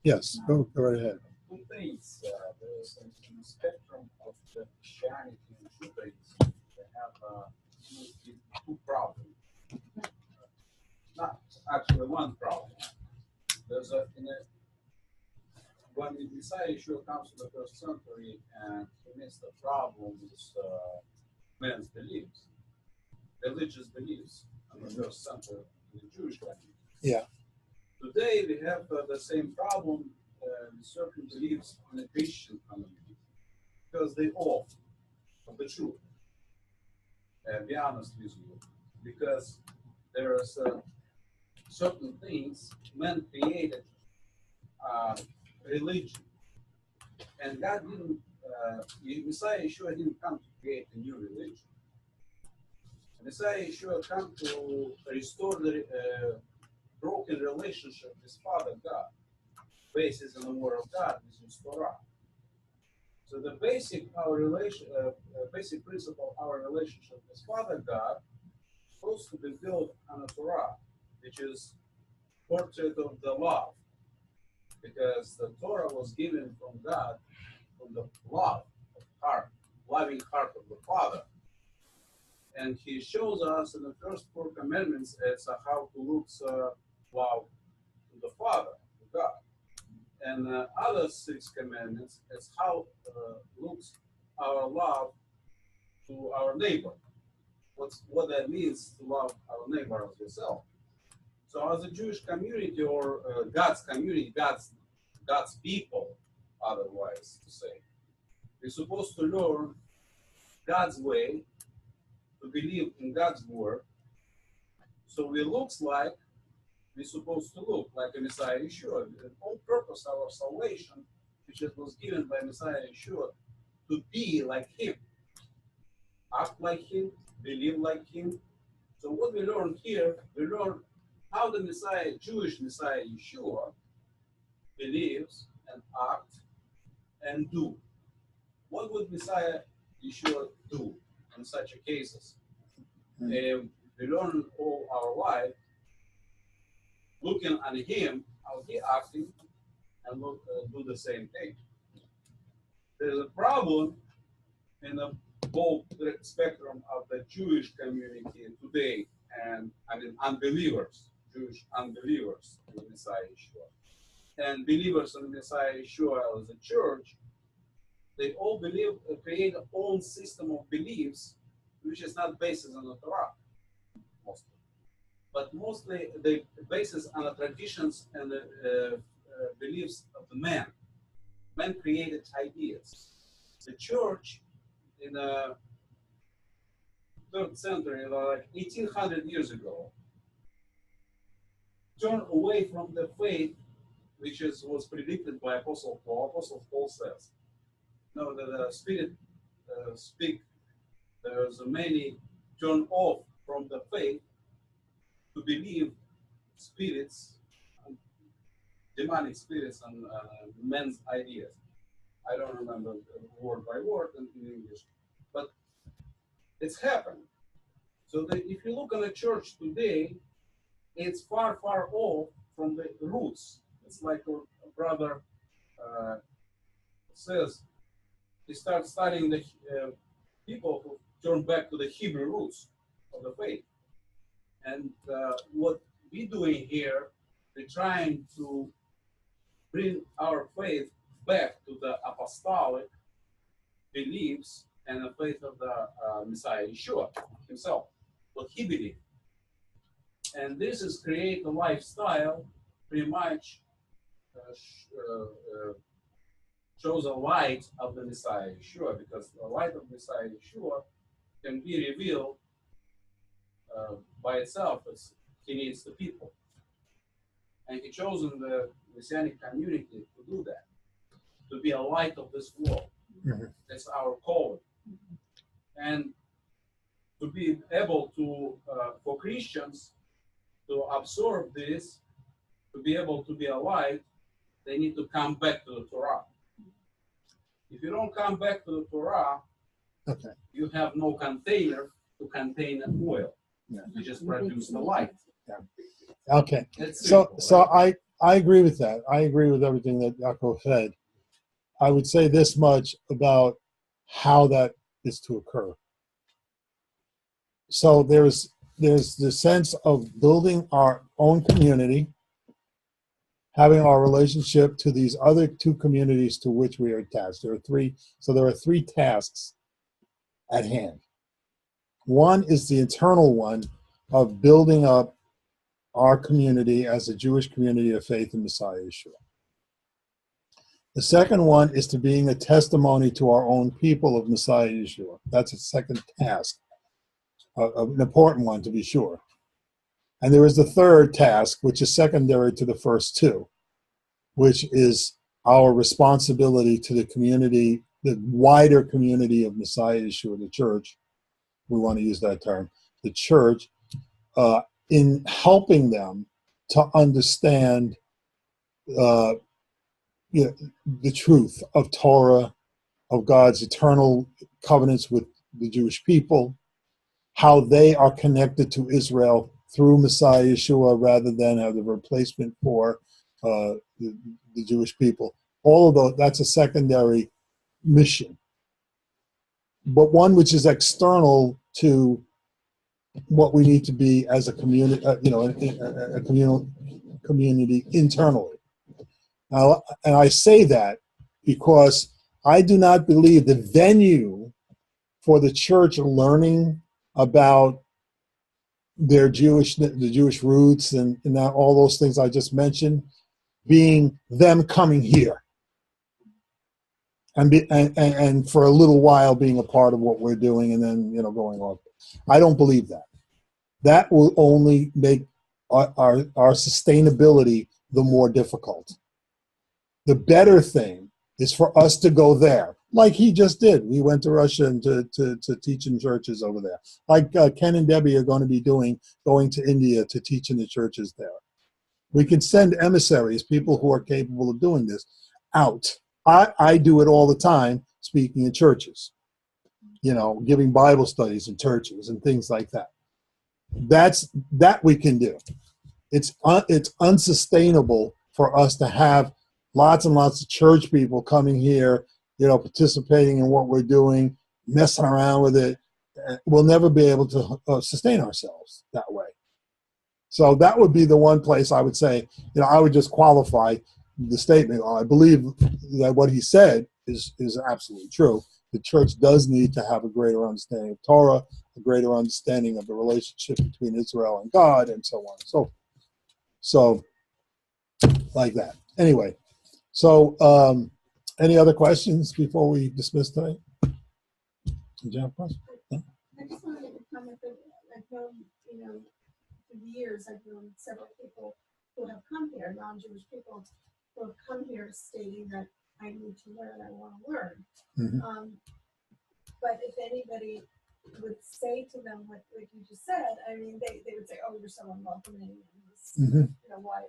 Yes, go right ahead. Two things. There's a spectrum of the Christianity and Judaism. They have two problems. Not actually one problem. There's when the Messiah Yeshua comes to the first century and he meets the problem with men's beliefs, religious beliefs, in the first century in the Jewish community. Yeah. Today we have the same problem with certain beliefs in the Christian community because they off of the truth. Be honest with you, because there are certain things men created religion, and God didn't. Messiah Yeshua didn't come to create a new religion. Messiah Yeshua come to restore the broken relationship with Father God, basis in the Word of God, which is Torah. So the basic basic principle of our relationship with Father God is supposed to be built on a Torah, which is portrait of the love, because the Torah was given from God, from the love of heart, loving heart of the Father. And he shows us in the first 4 commandments as how to look love to the Father, to God. And other 6 commandments is how looks our love to our neighbor. What that means to love our neighbor as yourself. So as a Jewish community or God's community, God's people, otherwise to say, we're supposed to learn God's way, to believe in God's word. So we looks like we're supposed to look like a Messiah Yeshua. The whole purpose of our salvation, which was given by Messiah Yeshua, to be like him, act like him, believe like him. So what we learn here, we learn how the Messiah, Jewish Messiah Yeshua, believes and act and do. What would Messiah Yeshua do in such cases? We learn all our life looking at him, how he acting, and do the same thing. There's a problem in the whole spectrum of the Jewish community today, and I mean unbelievers, Jewish unbelievers in Messiah Yeshua, and believers in Messiah Yeshua as a church. They all create their own system of beliefs, which is not based on the Torah, mostly. But mostly they bases on the traditions and the beliefs of the man. Men created ideas. The church in the 3rd century, like 1800 years ago, turned away from the faith which was predicted by Apostle Paul. Apostle Paul says, no, the Spirit speak. There's many turn off from the faith to believe spirits, demonic spirits, and men's ideas. I don't remember word by word in English, but it's happened. So if you look at the church today, it's far, far off from the roots. It's like our brother says, he starts studying the people who turn back to the Hebrew roots of the faith. And what we're doing here, we're trying to bring our faith back to the apostolic beliefs and the faith of the Messiah Yeshua himself, what he believed. And this is create a lifestyle pretty much shows a light of the Messiah Yeshua, because the light of Messiah Yeshua can be revealed by itself as he needs the people. And he chosen the Messianic community to do that, to be a light of this world. Mm-hmm. That's our calling. And to be able to, for Christians, to absorb this, to be able to be a light, they need to come back to the Torah. If you don't come back to the Torah, Okay. you have no container to contain oil. Yeah. You just produce the light. Okay. That's So simple, right? I agree with that. I agree with everything that Yaakov said. I would say this much about how that is to occur. So there's the sense of building our own community, having our relationship to these other two communities to which we are attached. There are three tasks at hand. One is the internal one of building up our community as a Jewish community of faith in Messiah Yisrael. The second one is to being a testimony to our own people of Messiah Yisrael. That's a second task, an important one to be sure. And there is the third task, which is secondary to the first two, which is our responsibility to the community, the wider community of Messiah Yeshua, the church. We want to use that term, the church, in helping them to understand the truth of Torah, of God's eternal covenants with the Jewish people, how they are connected to Israel through Messiah Yeshua rather than have the replacement for the Jewish people. All of those, that's a secondary mission, but one which is external to what we need to be as a community, a communal community internally. Now, and I say that because I do not believe the venue for the church learning about the Jewish roots and all those things I just mentioned, being them coming here and for a little while being a part of what we're doing and then going off. I don't believe that. That will only make our sustainability the more difficult. The better thing is for us to go there, like he just did. We went to Russia and to teach in churches over there. Like Ken and Debbie are going to be going to India to teach in the churches there. We can send emissaries, people who are capable of doing this, out. I do it all the time, speaking in churches, giving Bible studies in churches and things like that. That we can do. It's unsustainable for us to have lots and lots of church people coming here, participating in what we're doing, messing around with it. We'll never be able to sustain ourselves that way. So that would be the one place I would say, I would just qualify the statement. I believe that what he said is absolutely true. The church does need to have a greater understanding of Torah, a greater understanding of the relationship between Israel and God, and so on and so forth. So, like that. Anyway, so any other questions before we dismiss tonight? Did you have a question? I just wanted to comment that I've known, for years, I've known several people who have come here, non-Jewish people, who have come here stating that I need to learn, I want to learn. Mm-hmm. But if anybody would say to them, like you just said, I mean, they would say, "Oh, you're so unwelcoming, and this, Mm-hmm. why,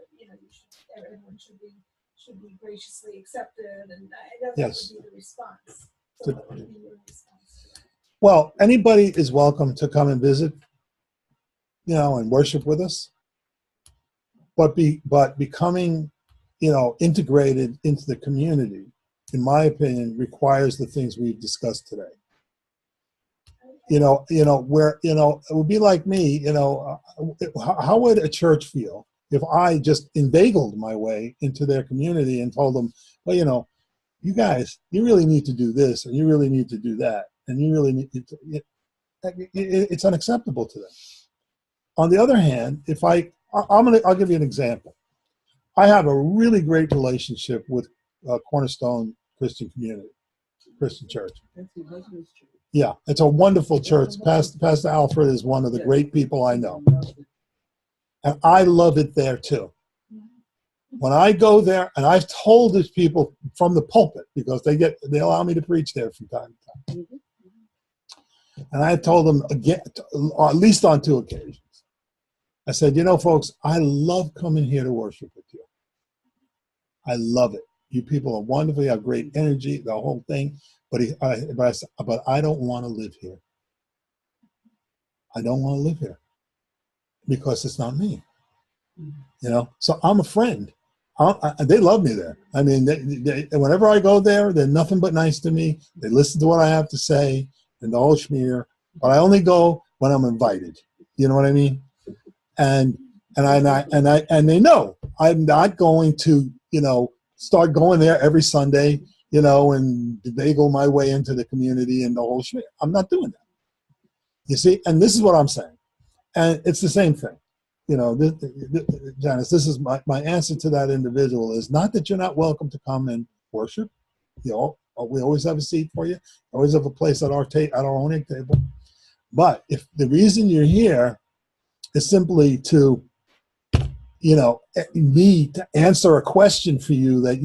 everyone should be graciously accepted." And I know Yes. that would be the response. So what would be your response to that? Well, anybody is welcome to come and visit, and worship with us. But becoming, integrated into the community, in my opinion, requires the things we've discussed today. Where, it would be like me, how would a church feel if I just inveigled my way into their community and told them, well, you guys, you really need to do this and you really need to do that. And you really need to, it's unacceptable to them. On the other hand, I'll give you an example. I have a really great relationship with Cornerstone Christian Community, Christian Church. Yeah, it's a wonderful church. Pastor Alfred is one of the great people I know. And I love it there too. When I go there, and I've told these people from the pulpit, because they allow me to preach there from time to time. And I told them again, at least on 2 occasions. I said, folks, I love coming here to worship with you. I love it. You people are wonderful. You have great energy, the whole thing. But I don't want to live here. I don't want to live here because it's not me. You know, so I'm a friend. They love me there. I mean, whenever I go there, they're nothing but nice to me. They listen to what I have to say and the whole schmear. But I only go when I'm invited. You know what I mean? And they know I'm not going to, you know, start going there every Sunday, you know, and inveigle my way into the community and the whole schmear. I'm not doing that. You see, and this is what I'm saying. And it's the same thing. You know, Janice, this is my answer to that individual is not that you're not welcome to come and worship. You know, we always have a seat for you. Always have a place at our owning table. But if the reason you're here is simply to, you know, me to answer a question for you that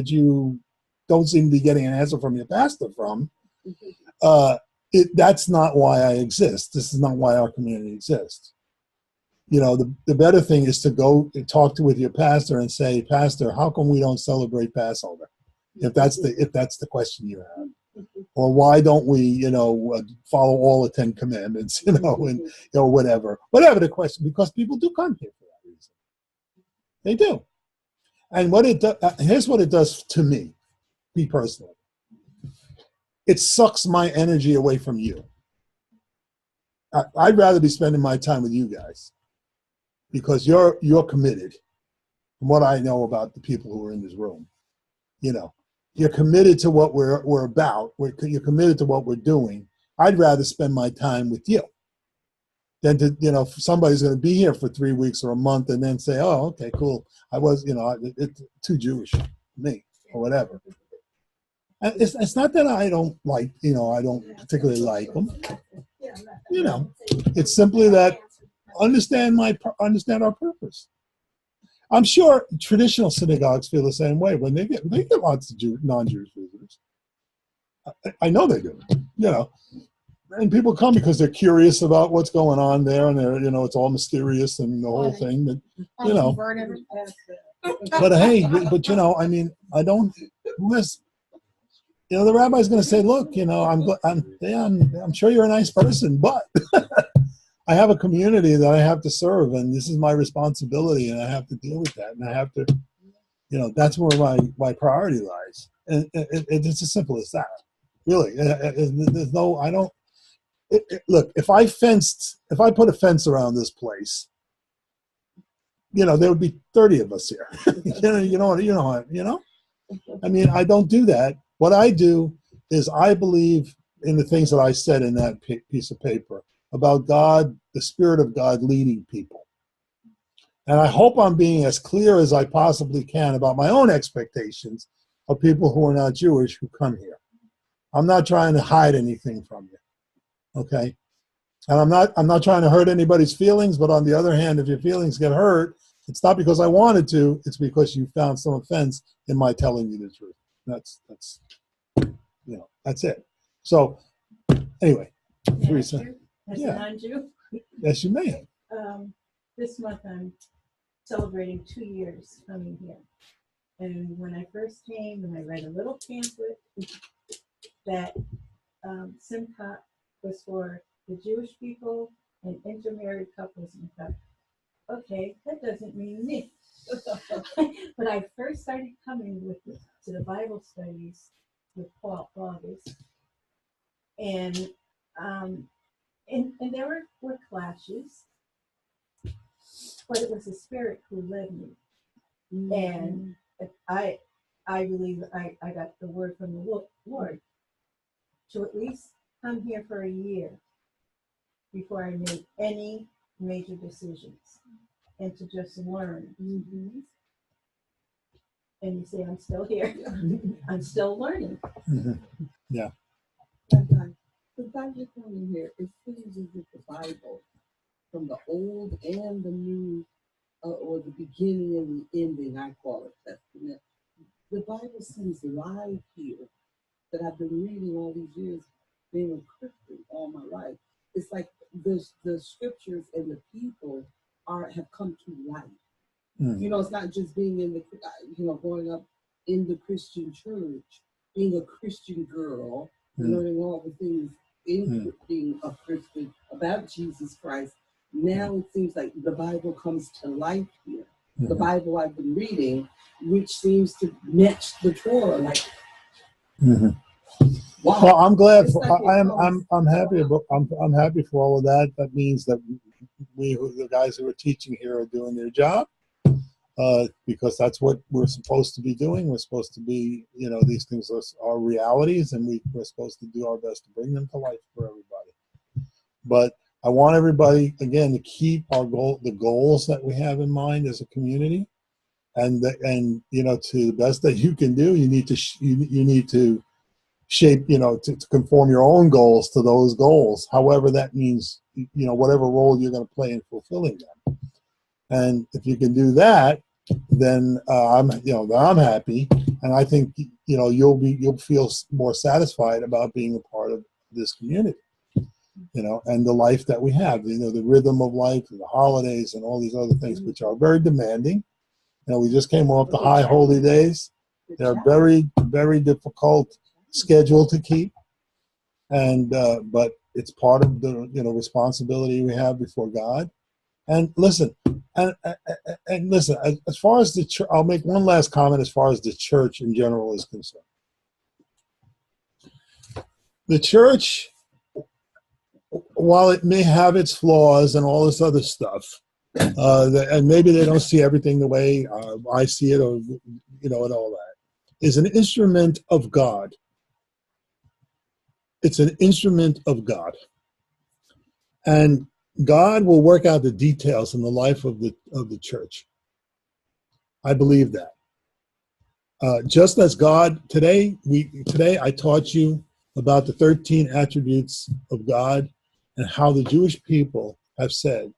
you don't seem to be getting an answer from your pastor from, that's not why I exist. This is not why our community exists. You know, the better thing is to go and talk with your pastor and say, Pastor, how come we don't celebrate Passover? If that's the question you have, or why don't we, you know, follow all the 10 commandments, you know, and you know whatever the question, because people do come here for that reason. They do, and here's what it does to me personally. It sucks my energy away from you. I'd rather be spending my time with you guys. Because you're committed, from what I know about the people who are in this room, you know, you're committed to what we're about. You're committed to what we're doing. I'd rather spend my time with you than to, you know, somebody's going to be here for 3 weeks or a month and then say, oh, okay, cool. I was, you know, it's too Jewish, me, or whatever. And it's not that I don't like, you know, I don't particularly like them. You know, it's simply that understand our purpose. I'm sure traditional synagogues feel the same way when they get lots of non-Jewish visitors. I know they do, you know, and people come because they're curious about what's going on there, and they're, you know, it's all mysterious and the whole thing. But you know, but hey, but you know, I mean, I don't. Who has? You know, the rabbi's going to say, look, you know, I'm sure you're a nice person, but I have a community that I have to serve, and this is my responsibility, and I have to deal with that, and I have to, you know, that's where my priority lies, and it's as simple as that, really. There's no, I don't. Look, if I put a fence around this place, you know, there would be 30 of us here. you know. I mean, I don't do that. What I do is I believe in the things that I said in that piece of paper about God, the Spirit of God leading people. And I hope I'm being as clear as I possibly can about my own expectations of people who are not Jewish who come here. I'm not trying to hide anything from you, okay? And I'm not trying to hurt anybody's feelings, but on the other hand, if your feelings get hurt, it's not because I wanted to, it's because you found some offense in my telling you the truth. That's you know, that's it. So anyway, Teresa. As a non-Jew? Yes, you may. This month I'm celebrating 2 years coming here. And when I first came, and I read a little pamphlet that Simchat was for the Jewish people and intermarried couples and stuff. Okay, that doesn't mean me. But I first started coming to the Bible studies with Paul August. And there were clashes, but it was the Spirit who led me. Mm-hmm. And I believe I got the word from the Lord to at least come here for a year before I made any major decisions, and to just learn. Mm-hmm. And you say, I'm still here. I'm still learning. Mm-hmm. Yeah. Since you're coming here, it seems as if the Bible, from the Old and the New, or the beginning and the ending, I call it Testament, the Bible seems live here that I've been reading all these years, being a Christian all my life. It's like the scriptures and the people have come to life. You know, it's not just being in the, you know, growing up in the Christian church, being a Christian girl, learning all the things in being a Christian about Jesus Christ. Now it seems like the Bible comes to life here. The Bible I've been reading, which seems to match the Torah. Like, wow. Well, I'm glad. It's like I'm happy about. I'm happy for all of that. That means that we, the guys who are teaching here, are doing their job. Because that's what we're supposed to be doing. We're supposed to be, you know, these things are realities, and we're supposed to do our best to bring them to life for everybody. But I want everybody, again, to keep the goals that we have in mind as a community, and you know, to the best that you can do, you need to you need to shape, you know, to conform your own goals to those goals. However, that means, you know, whatever role you're going to play in fulfilling them. And if you can do that, then I'm happy, and I think, you know, you'll feel more satisfied about being a part of this community, you know, and the life that we have, you know, the rhythm of life and the holidays and all these other things, which are very demanding. You know, we just came off the high holy days. They're very, very difficult schedule to keep, and but it's part of the, you know, responsibility we have before God. And listen, and listen, as far as the church, I'll make one last comment as far as the church in general is concerned. The church, while it may have its flaws and all this other stuff, and maybe they don't see everything the way I see it, or, you know, and all that, is an instrument of God. It's an instrument of God. And God will work out the details in the life of the church. I believe that. Just as God, today I taught you about the 13 attributes of God, and how the Jewish people have said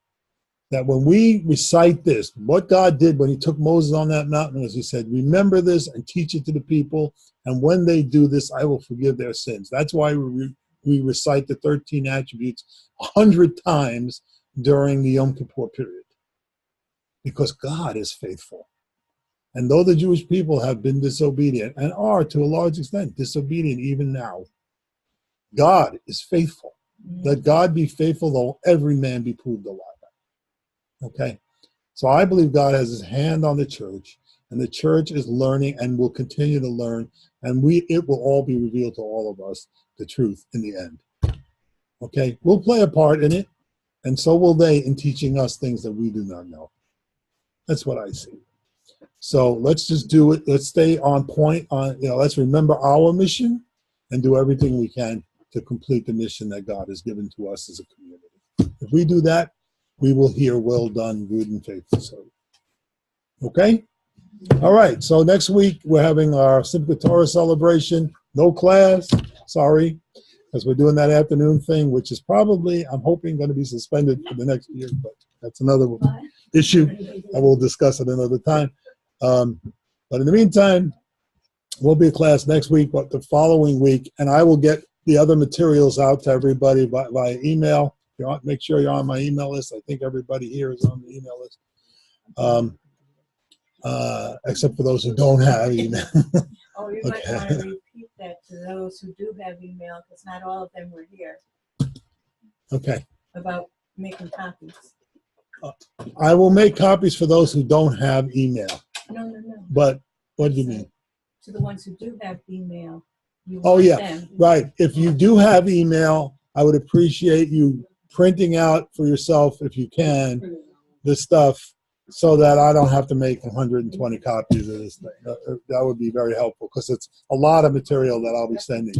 that when we recite this, what God did when he took Moses on that mountain was he said, remember this and teach it to the people, and when they do this, I will forgive their sins. That's why we recite the 13 attributes 100 times during the Yom Kippur period, because God is faithful. And though the Jewish people have been disobedient, and are to a large extent disobedient even now, God is faithful. Let God be faithful, though every man be proved a liar. Okay? So I believe God has his hand on the church, and the church is learning and will continue to learn, and it will all be revealed to all of us, the truth in the end. Okay? We'll play a part in it, and so will they in teaching us things that we do not know. That's what I see. So let's just do it. Let's stay on point. Let's remember our mission and do everything we can to complete the mission that God has given to us as a community. If we do that, we will hear, well done, good and faithful servant. Okay? All right. So next week we're having our Simchat Torah celebration. No class. Sorry. Because we're doing that afternoon thing, which is probably, I'm hoping, going to be suspended for the next year, but that's another issue. I will discuss it another time. But in the meantime, won't be a class next week, but the following week, and I will get the other materials out to everybody via email. Make sure you're on my email list. I think everybody here is on the email list, except for those who don't have email. Oh, you might want to repeat that to those who do have email, because not all of them were here. Okay. About making copies. I will make copies for those who don't have email. No. But what do you mean? To the ones who do have email. Them. Right. If you do have email, I would appreciate you printing out for yourself, if you can, the stuff, so that I don't have to make 120 copies of this thing. That would be very helpful, because it's a lot of material that I'll be sending.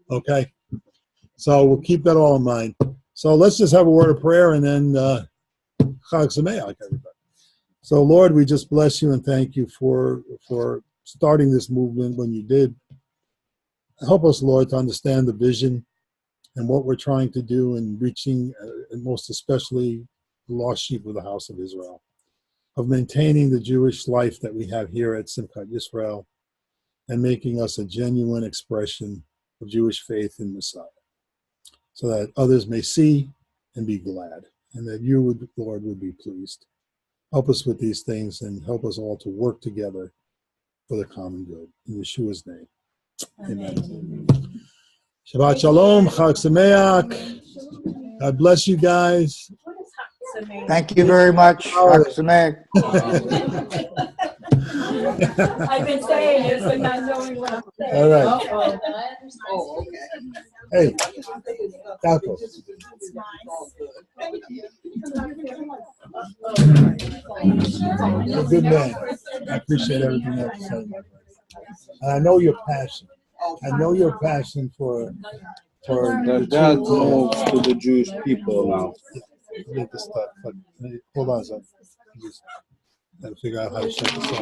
Okay? So we'll keep that all in mind. So let's just have a word of prayer, and then Chag Sameach, everybody. So Lord, we just bless you and thank you for starting this movement when you did. Help us, Lord, to understand the vision and what we're trying to do in reaching, and most especially, the lost sheep of the house of Israel, of maintaining the Jewish life that we have here at Simchat Yisrael, and making us a genuine expression of Jewish faith in Messiah, so that others may see and be glad, and that you, Lord, would be pleased. help us with these things and help us all to work together for the common good. In Yeshua's name. Amen. Shabbat Shalom. Chag Sameach. God bless you guys. Thank you very much. Chag Sameach. I've been saying this and not knowing what I'm saying. All right. Oh, okay. Hey, Taco. You're a good man. I appreciate everything you have to say. And I know your passion. I know your passion for That God moves to the Jewish people now. Get this stuff. But hold on a second. Just gotta figure out how to shut this off.